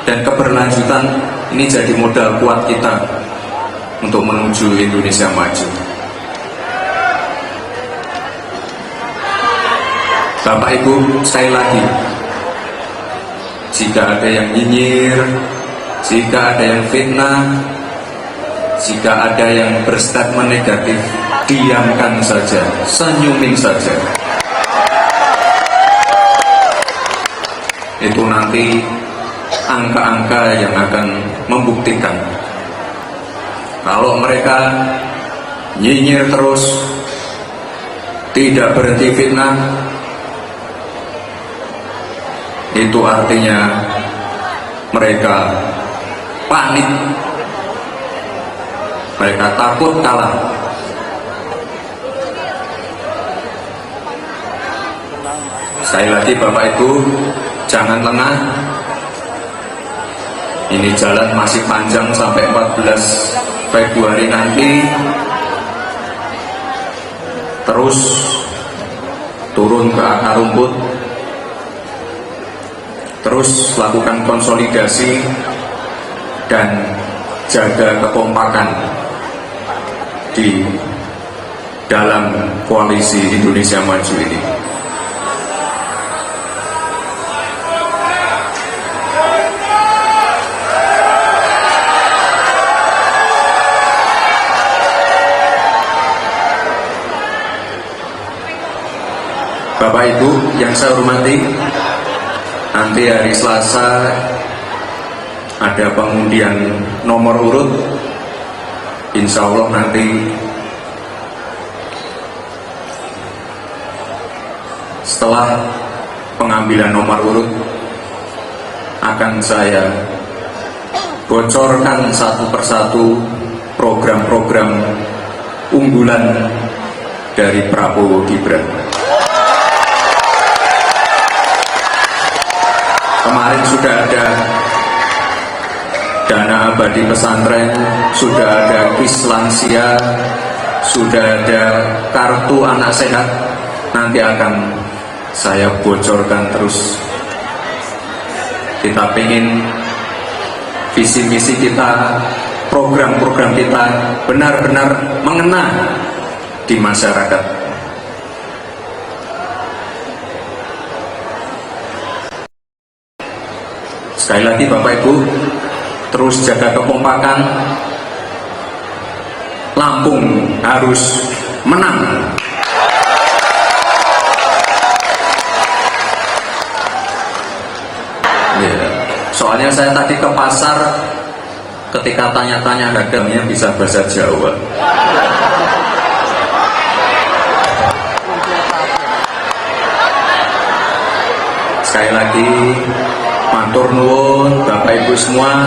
M: dan keberlanjutan, ini jadi modal kuat kita untuk menuju Indonesia maju. Bapak Ibu, sekali lagi, jika ada yang nyinyir, jika ada yang fitnah, jika ada yang berstatement negatif, diamkan saja, senyumin saja. Itu nanti angka-angka yang akan membuktikan Kalau mereka nyinyir terus, tidak berhenti fitnah, itu artinya mereka panik, mereka takut kalah. Sekali lagi Bapak Ibu, jangan lengah. Ini jalan masih panjang sampai 14 Februari nanti. Terus turun ke akar rumput, terus lakukan konsolidasi dan jaga kekompakan di dalam koalisi Indonesia Maju ini. Bapak Ibu yang saya hormati, nanti hari Selasa ada pengundian nomor urut. Insya Allah nanti setelah pengambilan nomor urut akan saya bocorkan satu persatu program-program unggulan dari Prabowo Gibran. Kemarin sudah ada dana abadi pesantren, sudah ada KIS lansia, sudah ada kartu anak sehat. Nanti akan saya bocorkan terus. Kita ingin visi misi kita, program-program kita benar-benar mengena di masyarakat. Sekali lagi Bapak Ibu, terus jaga kekompakan. Lampung harus menang. Ya, soalnya saya tadi ke pasar, ketika tanya-tanya harganya bisa bahasa Jawa. Sekali lagi, matur nuwun Bapak Ibu semua,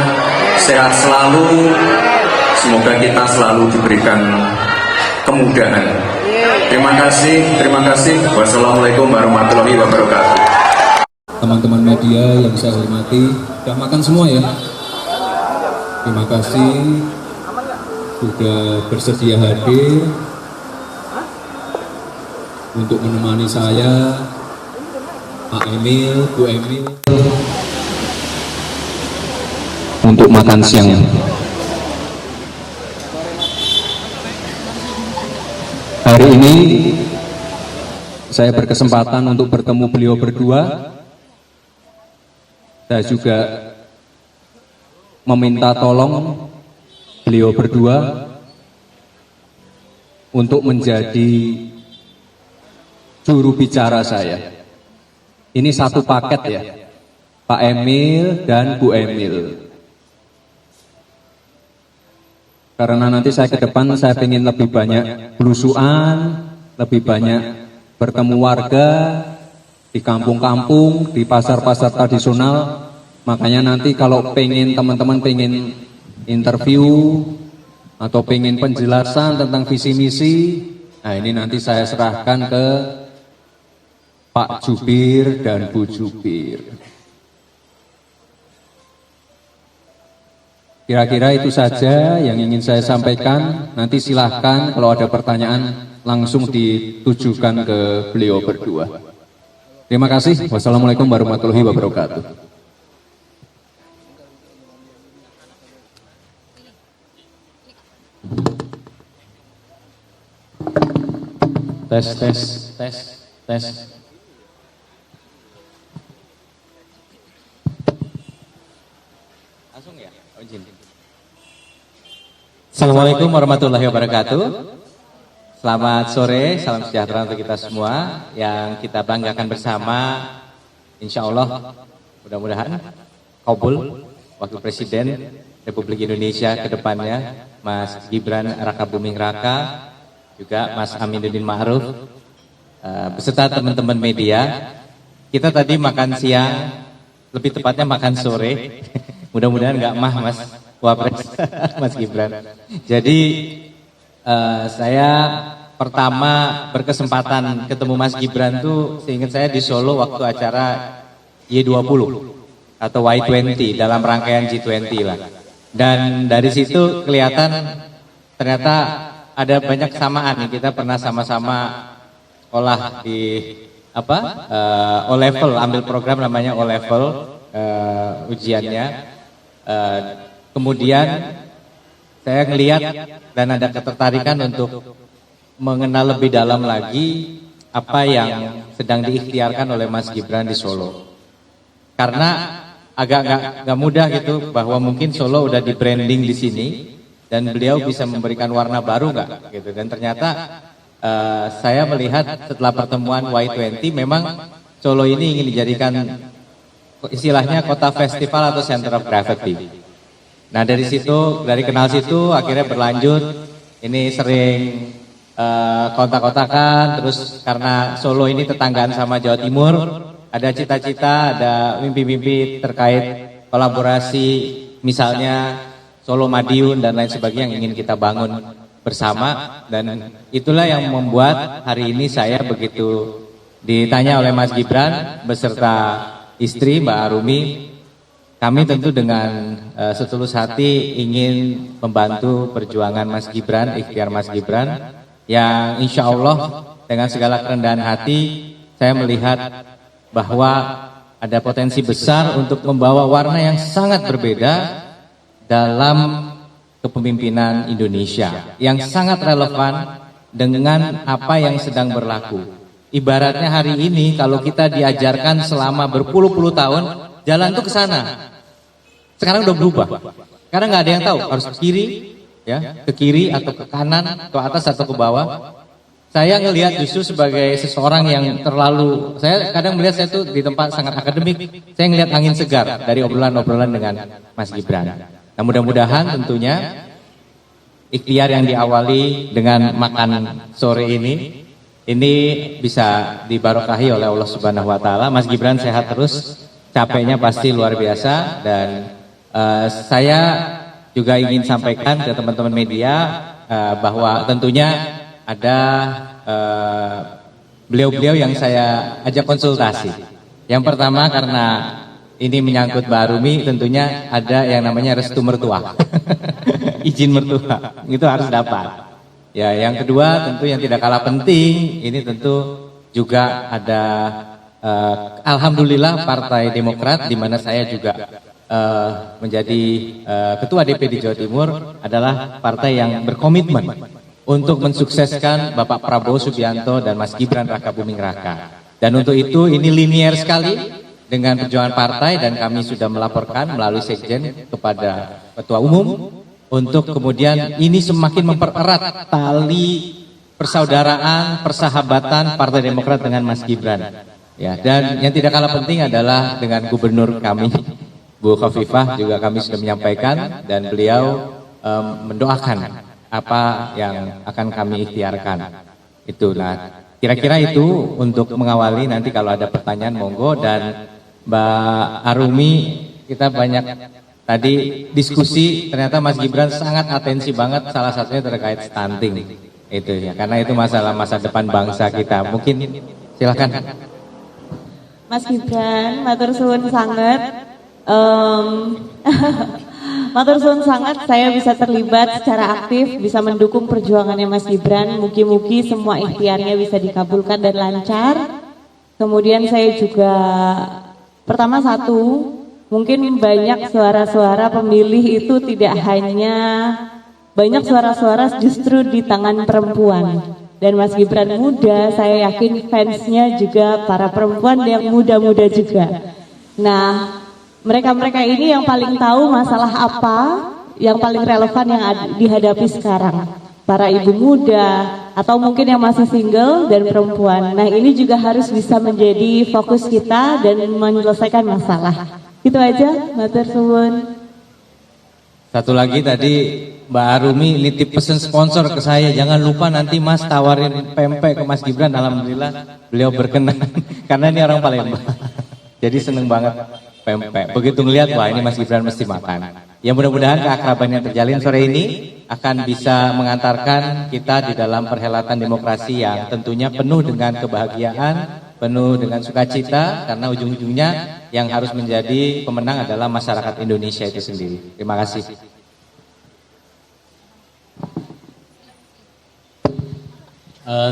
M: sehat selalu. Semoga kita selalu diberikan kemudahan. Terima kasih. Wassalamualaikum warahmatullahi wabarakatuh.
N: Teman-teman media yang saya hormati, sudah makan semua ya? Terima kasih sudah bersedia hadir untuk menemani saya, Pak Emil, Bu Emil, untuk makan siang. Hari ini saya berkesempatan untuk bertemu beliau berdua. Saya juga meminta tolong beliau berdua untuk menjadi juru bicara saya. Ini satu paket ya, Pak Emil dan Bu Emil. Karena nanti saya ke depan saya ingin lebih banyak belusuan, lebih banyak bertemu warga di kampung-kampung, di pasar-pasar tradisional. Makanya nanti kalau teman-teman pengen interview atau pengen penjelasan tentang visi misi, nah ini nanti saya serahkan ke Pak Jubir dan Bu Jubir. Kira-kira itu saja yang ingin saya sampaikan. Nanti silahkan kalau ada pertanyaan langsung ditujukan ke beliau berdua. Terima kasih. Wassalamualaikum warahmatullahi wabarakatuh. Tes. Langsung ya? Assalamualaikum warahmatullahi wabarakatuh. Selamat sore, salam sejahtera untuk kita semua yang kita banggakan bersama. Insya Allah, mudah-mudahan kabul Wakil Presiden Republik Indonesia ke depannya
O: Mas Gibran Raka Buming Raka, juga Mas Aminuddin Ma'ruf, beserta teman-teman media. Kita tadi makan siang, lebih tepatnya makan sore. Mudah-mudahan nggak mah Mas Wapres, Mas Gibran. Jadi saya pertama berkesempatan ketemu Mas Gibran tuh seingat saya di Solo waktu acara Y20 atau Y20 dalam rangkaian G20 lah. Dan dari situ kelihatan ternyata ada banyak kesamaan nih. Kita pernah sama-sama sekolah di O-level, ambil program namanya O-level ujiannya. Kemudian saya ngelihat dan ada ketertarikan untuk mengenal lebih dalam lagi apa yang sedang diikhtiarkan oleh Mas Gibran di Solo. Karena agak nggak mudah gitu bahwa mungkin Solo udah di branding di sini dan beliau bisa memberikan warna baru nggak gitu. Dan ternyata saya melihat setelah pertemuan Y20 memang Solo ini ingin dijadikan istilahnya kota festival atau center of gravity. Nah dari situ, dari kenal situ akhirnya berlanjut, ini sering kontak-kontakan, terus karena Solo ini tetanggaan sama Jawa Timur, ada cita-cita, ada mimpi-mimpi terkait kolaborasi misalnya Solo Madiun dan lain sebagainya yang ingin kita bangun bersama. Dan itulah yang membuat hari ini saya begitu ditanya oleh Mas Gibran beserta istri Mbak Arumi, kami tentu dengan setulus hati ingin membantu perjuangan Mas Gibran, ikhtiar Mas Gibran, yang insya Allah dengan segala kerendahan hati saya melihat bahwa ada potensi besar untuk membawa warna yang sangat berbeda dalam kepemimpinan Indonesia, yang sangat relevan dengan apa yang sedang berlaku. Ibaratnya hari ini kalau kita diajarkan selama berpuluh-puluh tahun, jalan tuh ke sana. Sekarang udah berubah. Karena nggak ada yang tahu harus ke kiri, ya, ke kiri atau ke kanan, ke atas atau ke bawah. Saya ngelihat justru sebagai seseorang yang terlalu, saya kadang melihat saya tuh di tempat sangat akademik, saya ngelihat angin segar dari obrolan-obrolan dengan Mas Gibran. Nah mudah-mudahan tentunya ikhtiar yang diawali dengan makan sore ini bisa dibarokahi oleh Allah Subhanahu Wa Taala. Mas Gibran sehat terus, capeknya pasti luar biasa, dan saya juga ingin sampaikan ke teman-teman media bahwa tentunya ada beliau-beliau yang saya ajak konsultasi. Yang pertama karena ini menyangkut Mbak Arumi, tentunya ada yang namanya restu mertua, izin mertua, itu harus dapat. Ya, yang kedua tentu yang tidak kalah penting, ini tentu juga ada alhamdulillah Partai Demokrat, di mana saya juga menjadi ketua DPD Jawa Timur, adalah partai yang berkomitmen untuk mensukseskan Bapak Prabowo Subianto dan Mas Gibran Raka Buming Raka. Dan untuk itu ini linear sekali dengan perjuangan partai, dan kami sudah melaporkan melalui Sekjen kepada Ketua Umum untuk kemudian ini semakin mempererat tali persaudaraan, persahabatan Partai Demokrat dengan Mas Gibran. Ya, dan yang tidak kalah penting adalah dengan Gubernur kami, Bu Khofifah, juga kami sudah menyampaikan dan beliau mendoakan apa yang akan kami ikhtiarkan. Itu, nah kira-kira itu untuk mengawali. Nanti kalau ada pertanyaan monggo. Dan Mbak Arumi, kita banyak tadi diskusi, ternyata Mas Gibran sangat atensi banget, salah satunya terkait stunting itu ya, karena itu masalah masa depan bangsa kita. Mungkin silakan
P: Mas Gibran, matur suwun sangat. Matur suwun sangat, saya bisa terlibat secara aktif, bisa mendukung perjuangannya Mas Gibran. Mugi-mugi semua ikhtiarnya bisa dikabulkan dan lancar. Kemudian saya juga, pertama satu, mungkin banyak suara-suara pemilih itu tidak hanya, banyak suara-suara justru di tangan perempuan. Dan Mas Gibran muda, saya yakin fansnya juga para perempuan yang muda-muda juga. Nah, mereka-mereka ini yang paling tahu masalah apa yang paling relevan yang dihadapi sekarang. Para ibu muda atau mungkin yang masih single dan perempuan. Nah ini juga harus bisa menjadi fokus kita dan menyelesaikan masalah. Itu aja, matur suwun.
O: Satu lagi tadi Mbak Arumi nitip pesen sponsor ke saya, jangan lupa nanti Mas tawarin pempek ke Mas Gibran. Alhamdulillah beliau berkenan karena ini orang Palembang. Jadi seneng banget pempek. Begitu ngeliat, wah ini Mas Gibran mesti makan. Ya mudah-mudahan keakraban yang terjalin sore ini akan bisa mengantarkan kita di dalam perhelatan demokrasi yang tentunya penuh dengan kebahagiaan, penuh dengan sukacita, karena ujung-ujungnya yang harus menjadi pemenang adalah masyarakat Indonesia itu sendiri. Terima kasih.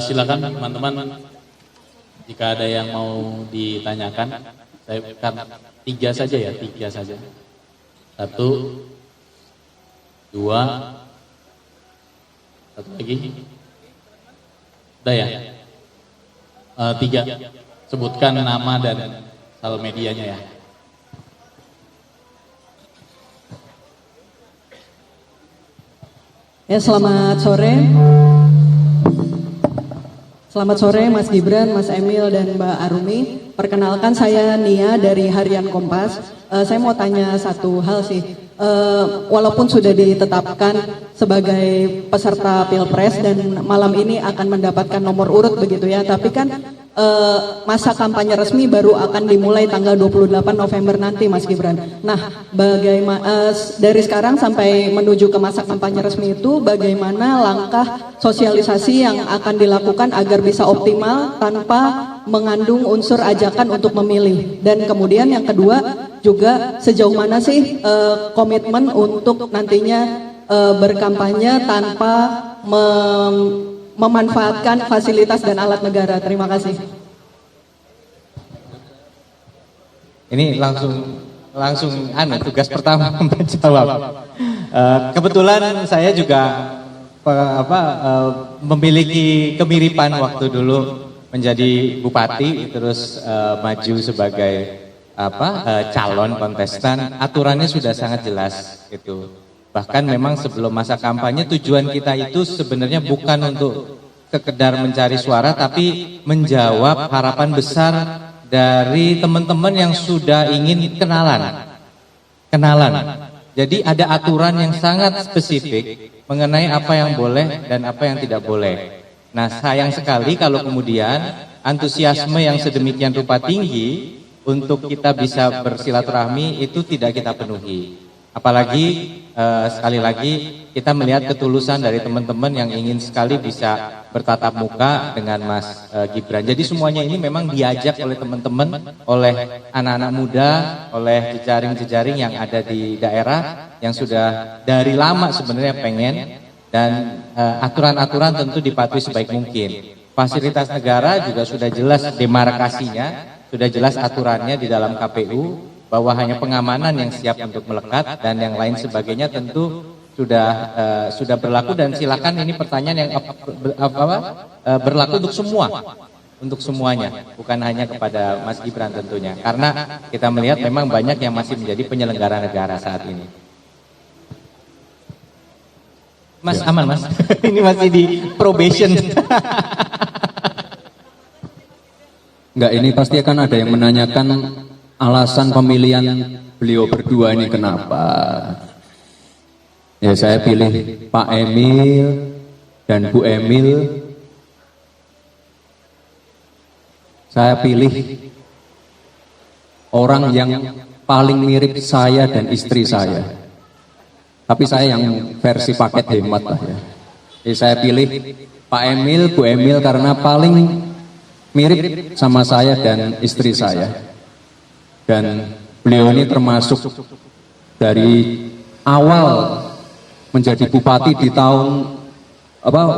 Q: Silakan teman-teman, jika ada yang mau ditanyakan, saya kan 3 saja ya, 3 saja. 1, 2, 1 lagi. Udah ya? 3. Sebutkan nama dan sosial medianya ya.
R: Ya, selamat sore. Selamat sore Mas Gibran, Mas Emil, dan Mbak Arumi. Perkenalkan saya Nia dari Harian Kompas. Saya mau tanya satu hal sih. Walaupun sudah ditetapkan sebagai peserta Pilpres dan malam ini akan mendapatkan nomor urut begitu ya, tapi kan masa kampanye resmi baru akan dimulai tanggal 28 November nanti Mas Gibran. Nah, bagaimana dari sekarang sampai menuju ke masa kampanye resmi itu, bagaimana langkah sosialisasi yang akan dilakukan agar bisa optimal tanpa mengandung unsur ajakan untuk memilih? Dan kemudian yang kedua juga sejauh mana sih komitmen untuk nantinya berkampanye tanpa memanfaatkan fasilitas dan alat negara? Terima kasih.
O: Ini langsung tugas pertama menjawab. Kebetulan saya juga memiliki kemiripan waktu dulu menjadi bupati, terus maju sebagai calon kontestan. Aturannya sudah sangat jelas itu. Bahkan memang sebelum masa kampanye tujuan kita itu sebenarnya bukan untuk sekedar mencari suara, tapi menjawab harapan besar dari teman-teman yang sudah ingin kenalan. Jadi ada aturan yang sangat spesifik mengenai apa yang boleh dan apa yang tidak boleh. Nah, sayang sekali kalau kemudian antusiasme yang sedemikian rupa tinggi untuk kita bisa bersilaturahmi itu tidak kita penuhi. Apalagi sekali lagi kita melihat ketulusan dari teman-teman yang ingin sekali bisa bertatap muka dengan Mas Gibran. Jadi semuanya ini memang diajak oleh teman-teman, oleh anak-anak muda, oleh jejaring-jejaring yang ada di daerah yang sudah dari lama sebenarnya pengen, dan aturan-aturan tentu dipatuhi sebaik mungkin. Fasilitas negara juga sudah jelas demarkasinya, sudah jelas aturannya di dalam KPU, bahwa hanya pengamanan yang siap untuk melekat dan yang lain sebagainya tentu sudah berlaku. Dan silakan, ini pertanyaan yang berlaku untuk semuanya, bukan hanya kepada Mas Gibran tentunya, karena kita melihat memang banyak yang masih menjadi penyelenggara negara saat ini. Mas aman Mas, ini masih di probation.
N: Enggak, ini pasti akan ada yang menanyakan alasan pemilihan beliau berdua ini kenapa. Ya, saya pilih Pak Emil dan Bu Emil. Saya pilih orang yang paling mirip saya dan istri saya. Tapi saya yang versi paket hemat lah ya. Jadi saya pilih Pak Emil, Bu Emil karena paling mirip sama saya dan istri saya. Dan beliau ini termasuk dari awal menjadi bupati di tahun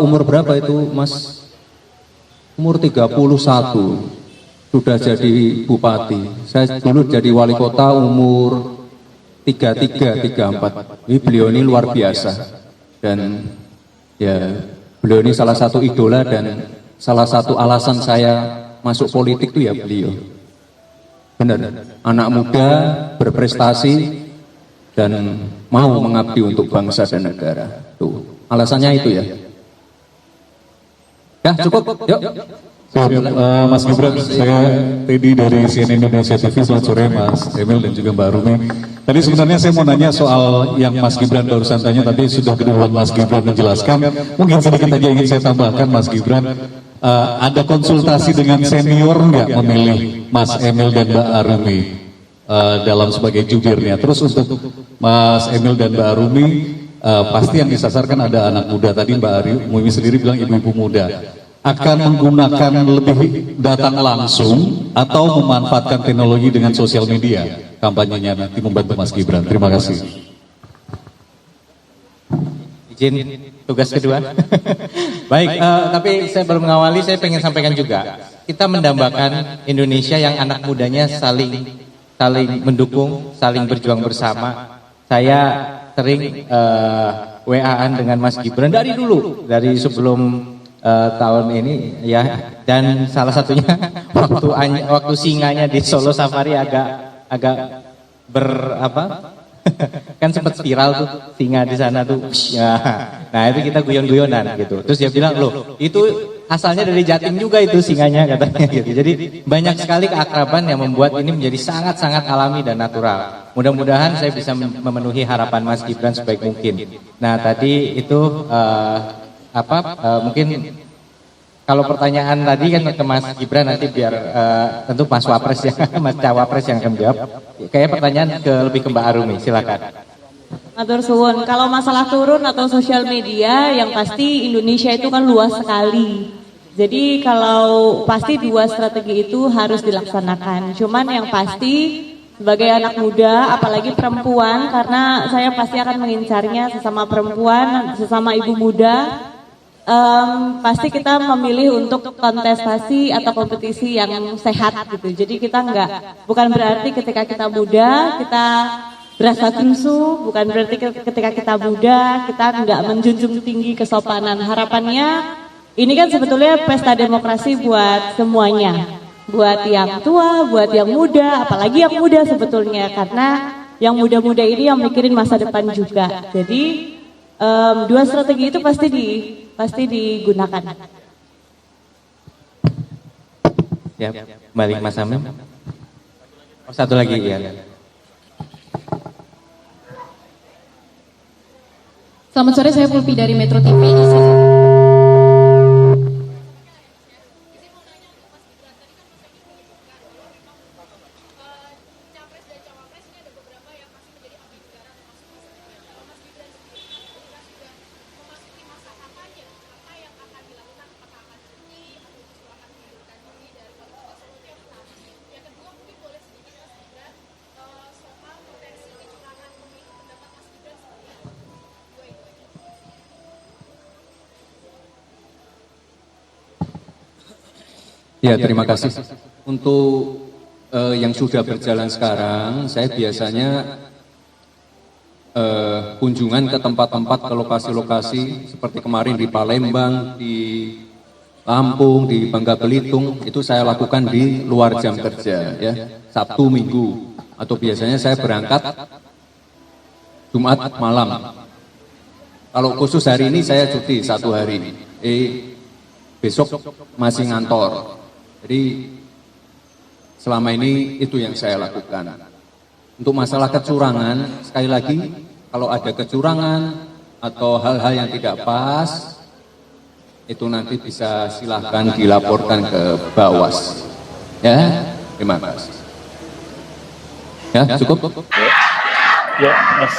N: umur berapa itu Mas? Umur 31 sudah jadi bupati. Saya dulu jadi wali kota umur 33, 34. Ini beliau ini luar biasa. Dan ya, beliau ini salah satu idola dan salah satu alasan saya masuk politik itu ya beliau. Benar, anak muda berprestasi dan mau mengabdi untuk bangsa dan negara. Tuh, alasannya itu ya. Ya, cukup. Yuk.
S: Siap, Mas Gibran, saya Teddy dari CNN Indonesia TV. Selamat sore Mas Emil dan juga Mbak Rumi. Tadi sebenarnya saya mau nanya soal yang Mas Gibran barusan tanya, tapi sudah keduluan Mas Gibran menjelaskan. Mungkin sedikit aja ingin saya tambahkan, Mas Gibran, ada konsultasi dengan senior nggak memilih Mas Emil dan Mbak Arumi dalam sebagai jubirnya? Terus untuk Mas Emil dan Mbak Arumi, pasti yang disasarkan ada anak muda. Tadi Mbak Arumi sendiri bilang ibu-ibu muda. Akan menggunakan lebih datang langsung atau memanfaatkan teknologi dengan sosial media kampanyenya nanti membantu Mas Gibran. Terima kasih.
O: Izin tugas kedua. Baik, tapi saya belum mengawali, saya pengen sampaikan juga. Kita mendambakan Indonesia yang anak mudanya saling mendukung, saling berjuang bersama. Saya sering WA-an dengan Mas Gibran dari dulu, dari sebelum tahun ini ya, dan salah satunya waktu singanya di Solo Safari agak kan sempat viral tuh singa di sana tuh. Nah itu kita guyon-guyonan gitu. Terus dia bilang, loh itu asalnya dari Jatim juga itu singanya katanya gitu. Jadi banyak sekali keakraban yang membuat ini menjadi sangat-sangat alami dan natural. Mudah-mudahan saya bisa memenuhi harapan Mas Gibran sebaik mungkin. Nah tadi itu mungkin kalau pertanyaan tadi kan ke Mas Gibran nanti biar tentu Mas Wapres ya, Mas Cawapres yang akan menjawab. Kayaknya pertanyaan lebih ke Mbak Arumi, silakan.
P: Matur suwun. Kalau masalah turun atau sosial media, yang pasti Indonesia itu kan luas sekali. Jadi kalau pasti dua strategi itu harus dilaksanakan. Cuman yang pasti sebagai anak muda, apalagi perempuan, karena saya pasti akan mengincarnya sesama perempuan, sesama ibu muda. Pasti kita memilih untuk kontestasi atau kompetisi yang sehat gitu. Jadi kita bukan berarti ketika kita muda kita berasa krusu, bukan berarti ketika kita muda kita nggak menjunjung tinggi kesopanan. Harapannya ini kan sebetulnya pesta demokrasi buat semuanya, buat yang tua, buat yang muda, apalagi yang muda sebetulnya, karena yang muda-muda ini yang mikirin masa depan juga. Jadi dua strategi itu pasti digunakan.
O: Ya, balik Mas Amim. Oh, satu lagi ya.
T: Selamat sore, saya Pulpi dari Metro TV.
N: Ya, terima kasih. Untuk yang sudah berjalan sekarang, saya biasanya kunjungan ke tempat-tempat, ke lokasi-lokasi seperti kemarin di Palembang, di Lampung, di Bangka Belitung, itu saya lakukan di luar jam kerja, ya, Sabtu, Minggu, atau biasanya saya berangkat Jumat malam. Kalau khusus hari ini saya cuti 1 hari, besok masih ngantor. Jadi selama ini itu yang saya lakukan. Untuk masalah kecurangan, sekali lagi, kalau ada kecurangan atau hal-hal yang tidak pas, itu nanti bisa silahkan dilaporkan ke Bawas. Ya, terima kasih. Ya, cukup?
J: Ya, Mas.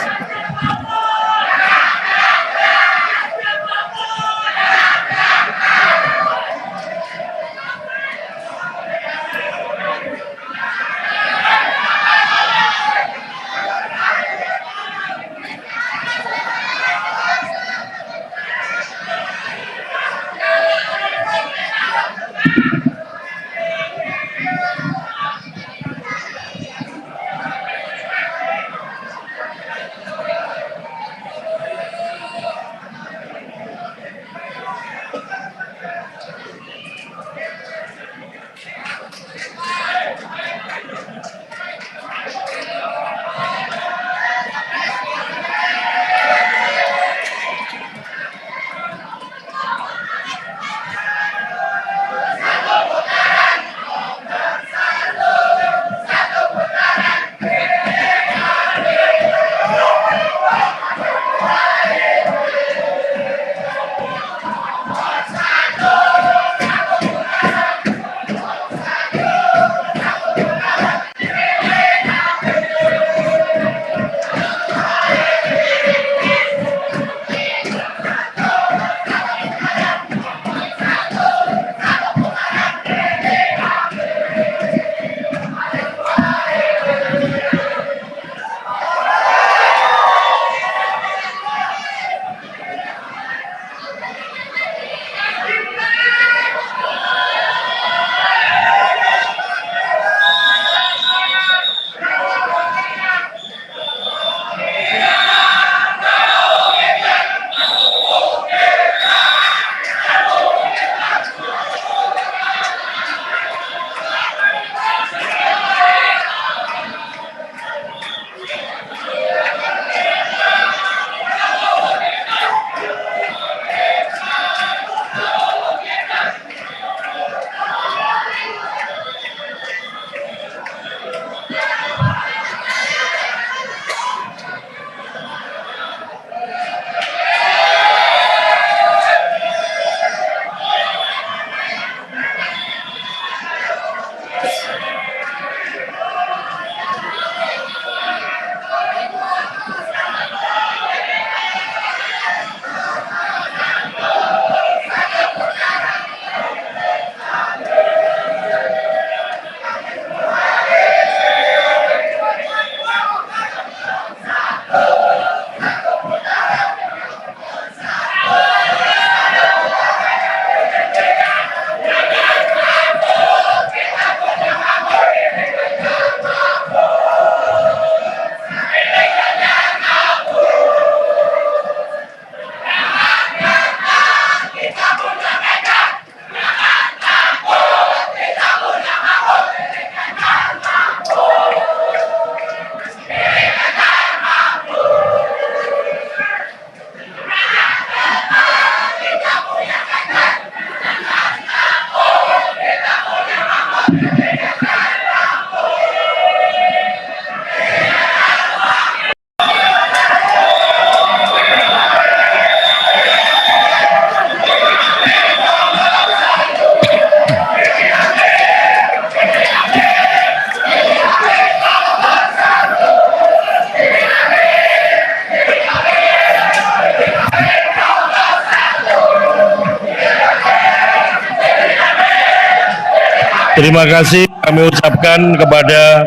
U: Terima kasih kami ucapkan kepada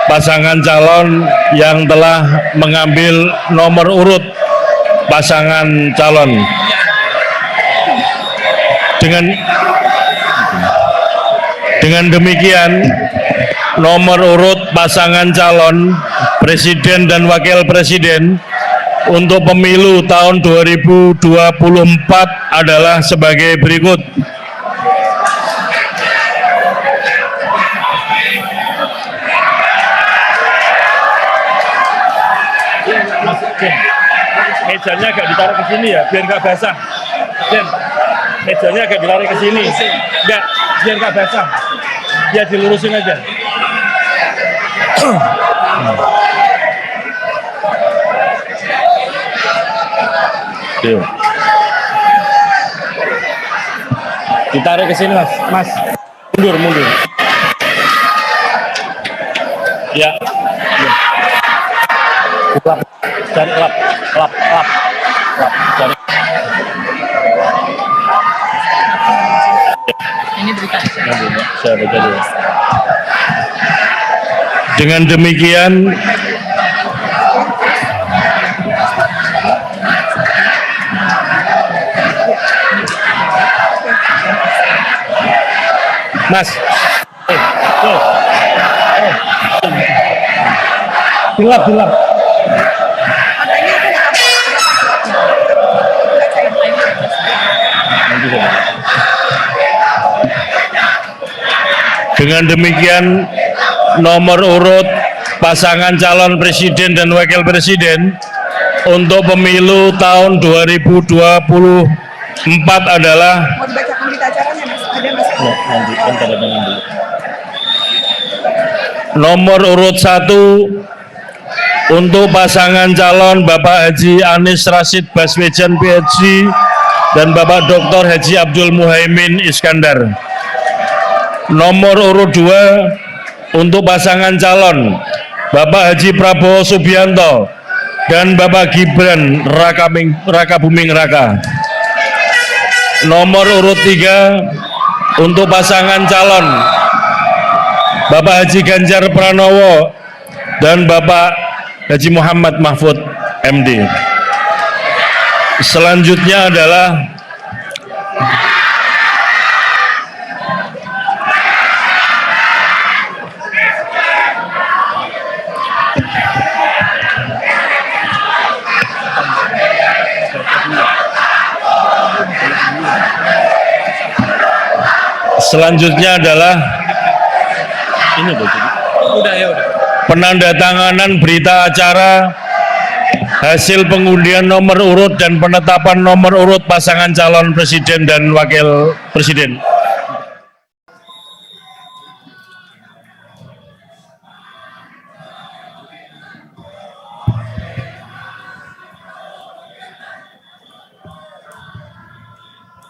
U: pasangan calon yang telah mengambil nomor urut pasangan calon. Dengan demikian, nomor urut pasangan calon presiden dan wakil presiden untuk pemilu tahun 2024 adalah sebagai berikut.
J: Mejanya agak ditarik ke sini ya, biar nggak basah. Jen, mejanya agak ditarik ke sini. Enggak, biar nggak basah. Ya dilurusin aja. Ditarik ke sini, Mas. Mas, mundur. Ya. Cari lap, cari.
T: Ini berita.
J: Saya baca dulu. Dengan demikian, Mas, dilap. Dengan demikian, nomor urut pasangan calon presiden dan wakil presiden untuk pemilu tahun 2024 adalah
L: Mau dibacakan berita acaranya, Mas? Ada, Mas?
J: nanti. Nomor urut 1 untuk pasangan calon Bapak Haji Anies Rashid Baswedan PhD dan Bapak Dr. Haji Abdul Muhaimin Iskandar. Nomor urut 2 untuk pasangan calon Bapak Haji Prabowo Subianto dan Bapak Gibran Raka Buming Raka. Nomor urut 3 untuk pasangan calon Bapak Haji Ganjar Pranowo dan Bapak Haji Muhammad Mahfud MD. Selanjutnya adalah ini penandatanganan berita acara hasil pengundian nomor urut dan penetapan nomor urut pasangan calon presiden dan wakil presiden.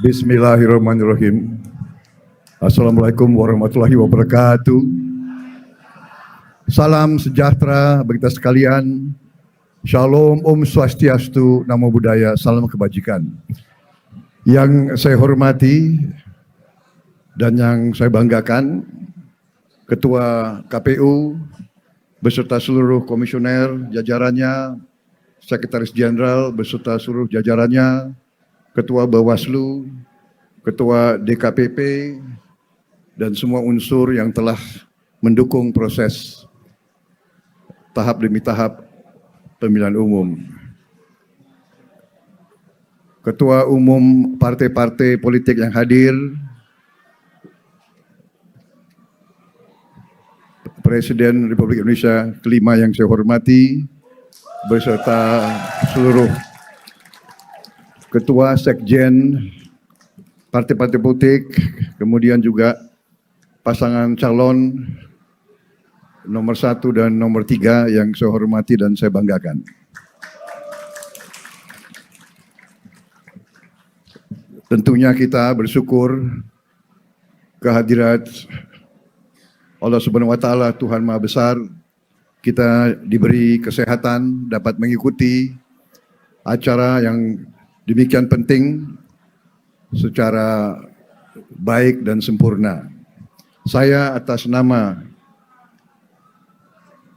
V: Bismillahirrahmanirrahim. Assalamualaikum warahmatullahi wabarakatuh. Salam sejahtera bagi kita sekalian. Shalom, Om Swastiastu, Namo Buddhaya, salam kebajikan. Yang saya hormati dan yang saya banggakan, Ketua KPU beserta seluruh komisioner jajarannya, Sekretaris Jenderal beserta seluruh jajarannya, Ketua Bawaslu, Ketua DKPP, dan semua unsur yang telah mendukung proses tahap demi tahap pemilihan umum. Ketua umum partai-partai politik yang hadir, Presiden Republik Indonesia kelima yang saya hormati, beserta seluruh ketua sekjen partai-partai politik, kemudian juga pasangan calon nomor 1 dan nomor 3 yang saya hormati dan saya banggakan. Tentunya kita bersyukur kehadirat Allah Subhanahu wa Ta'ala, Tuhan Maha Besar. Kita diberi kesehatan, dapat mengikuti acara yang demikian penting secara baik dan sempurna. Saya atas nama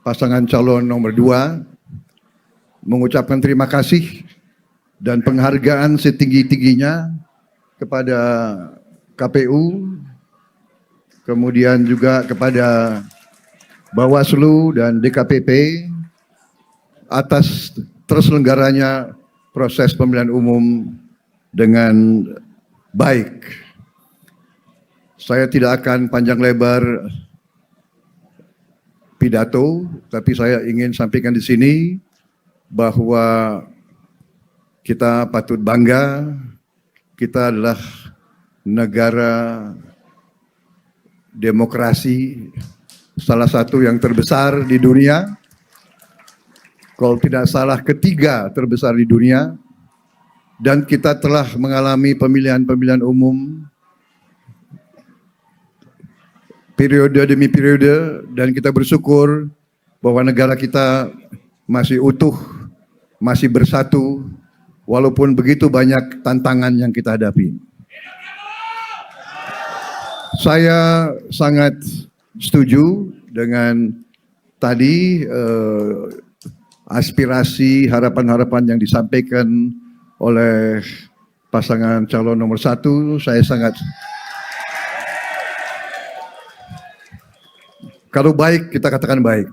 V: pasangan calon nomor 2 mengucapkan terima kasih dan penghargaan setinggi-tingginya kepada KPU, kemudian juga kepada Bawaslu dan DKPP atas terselenggaranya proses pemilihan umum dengan baik. Saya tidak akan panjang lebar pidato, tapi saya ingin sampaikan di sini bahwa kita patut bangga. Kita adalah negara demokrasi, salah satu yang terbesar di dunia. Kalau tidak salah ketiga terbesar di dunia. Dan kita telah mengalami pemilihan-pemilihan umum periode demi periode, dan kita bersyukur bahwa negara kita masih utuh, masih bersatu, walaupun begitu banyak tantangan yang kita hadapi. Saya sangat setuju dengan tadi aspirasi, harapan-harapan yang disampaikan oleh pasangan calon nomor 1. Saya sangat, kalau baik kita katakan baik.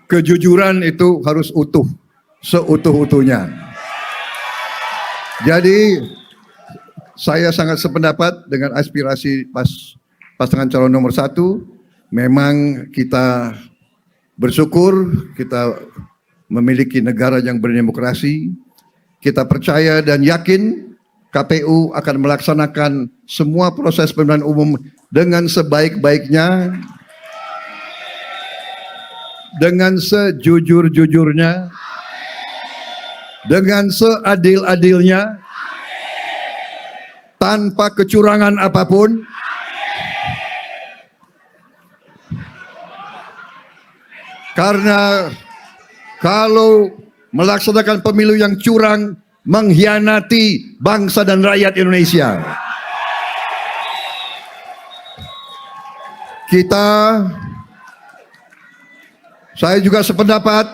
V: Kejujuran itu harus utuh, seutuh-utuhnya. Jadi saya sangat sependapat dengan aspirasi pasangan calon nomor 1. Memang kita bersyukur kita memiliki negara yang berdemokrasi. Kita percaya dan yakin KPU akan melaksanakan semua proses pemilihan umum dengan sebaik-baiknya, dengan sejujur-jujurnya, dengan seadil-adilnya, tanpa kecurangan apapun. Karena kalau melaksanakan pemilu yang curang, mengkhianati bangsa dan rakyat Indonesia. Saya juga sependapat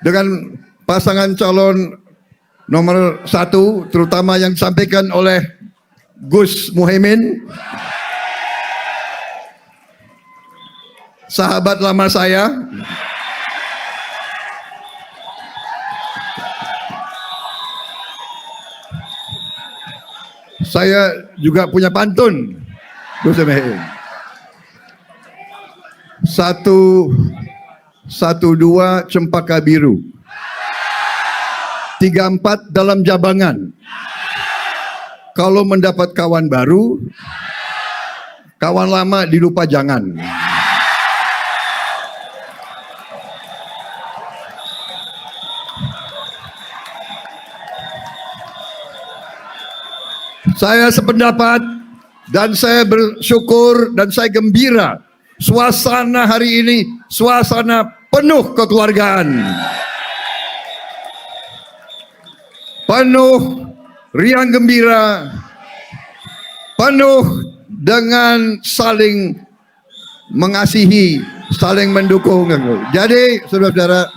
V: dengan pasangan calon nomor 1, terutama yang disampaikan oleh Gus Muhaimin, sahabat lama saya. Saya juga punya pantun, Gus Muhaimin. 112 cempaka biru, 34 dalam jabangan. Kalau mendapat kawan baru, kawan lama dilupa jangan. Saya sependapat dan saya bersyukur dan saya gembira. Suasana hari ini, suasana penuh kekeluargaan. Penuh riang gembira. Penuh dengan saling mengasihi, saling mendukung. Jadi, saudara-saudara,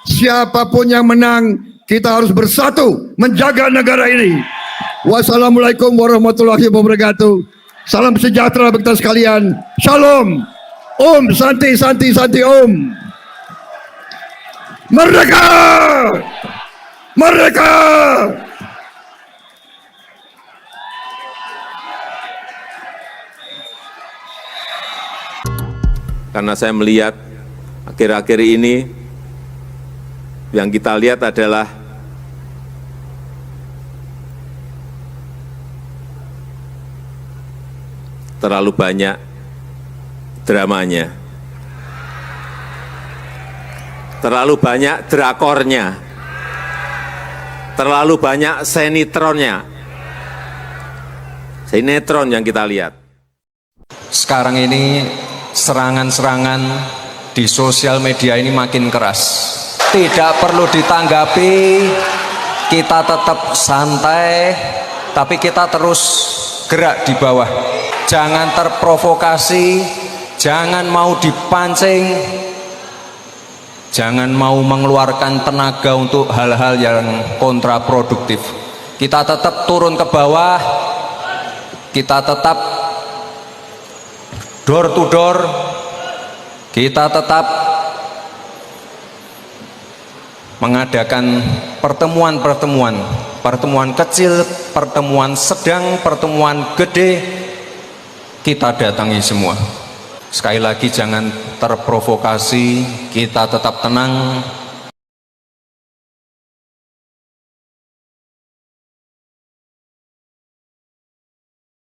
V: siapapun yang menang, kita harus bersatu menjaga negara ini. Wassalamualaikum warahmatullahi wabarakatuh. Salam sejahtera bagi kita sekalian. Shalom. Om Santi Santi Santi Om. Merdeka! Merdeka!
C: Karena saya melihat akhir-akhir ini yang kita lihat adalah terlalu banyak dramanya, terlalu banyak drakornya, terlalu banyak sinetronnya, sinetron yang kita lihat.
N: Sekarang ini serangan-serangan di sosial media ini makin keras. Tidak perlu ditanggapi, kita tetap santai, tapi kita terus gerak di bawah. Jangan terprovokasi, jangan mau dipancing, jangan mau mengeluarkan tenaga untuk hal-hal yang kontraproduktif. Kita tetap turun ke bawah, kita tetap door to door, kita tetap mengadakan pertemuan-pertemuan, pertemuan kecil, pertemuan sedang, pertemuan gede, kita datangi semua. Sekali lagi jangan terprovokasi, kita tetap tenang,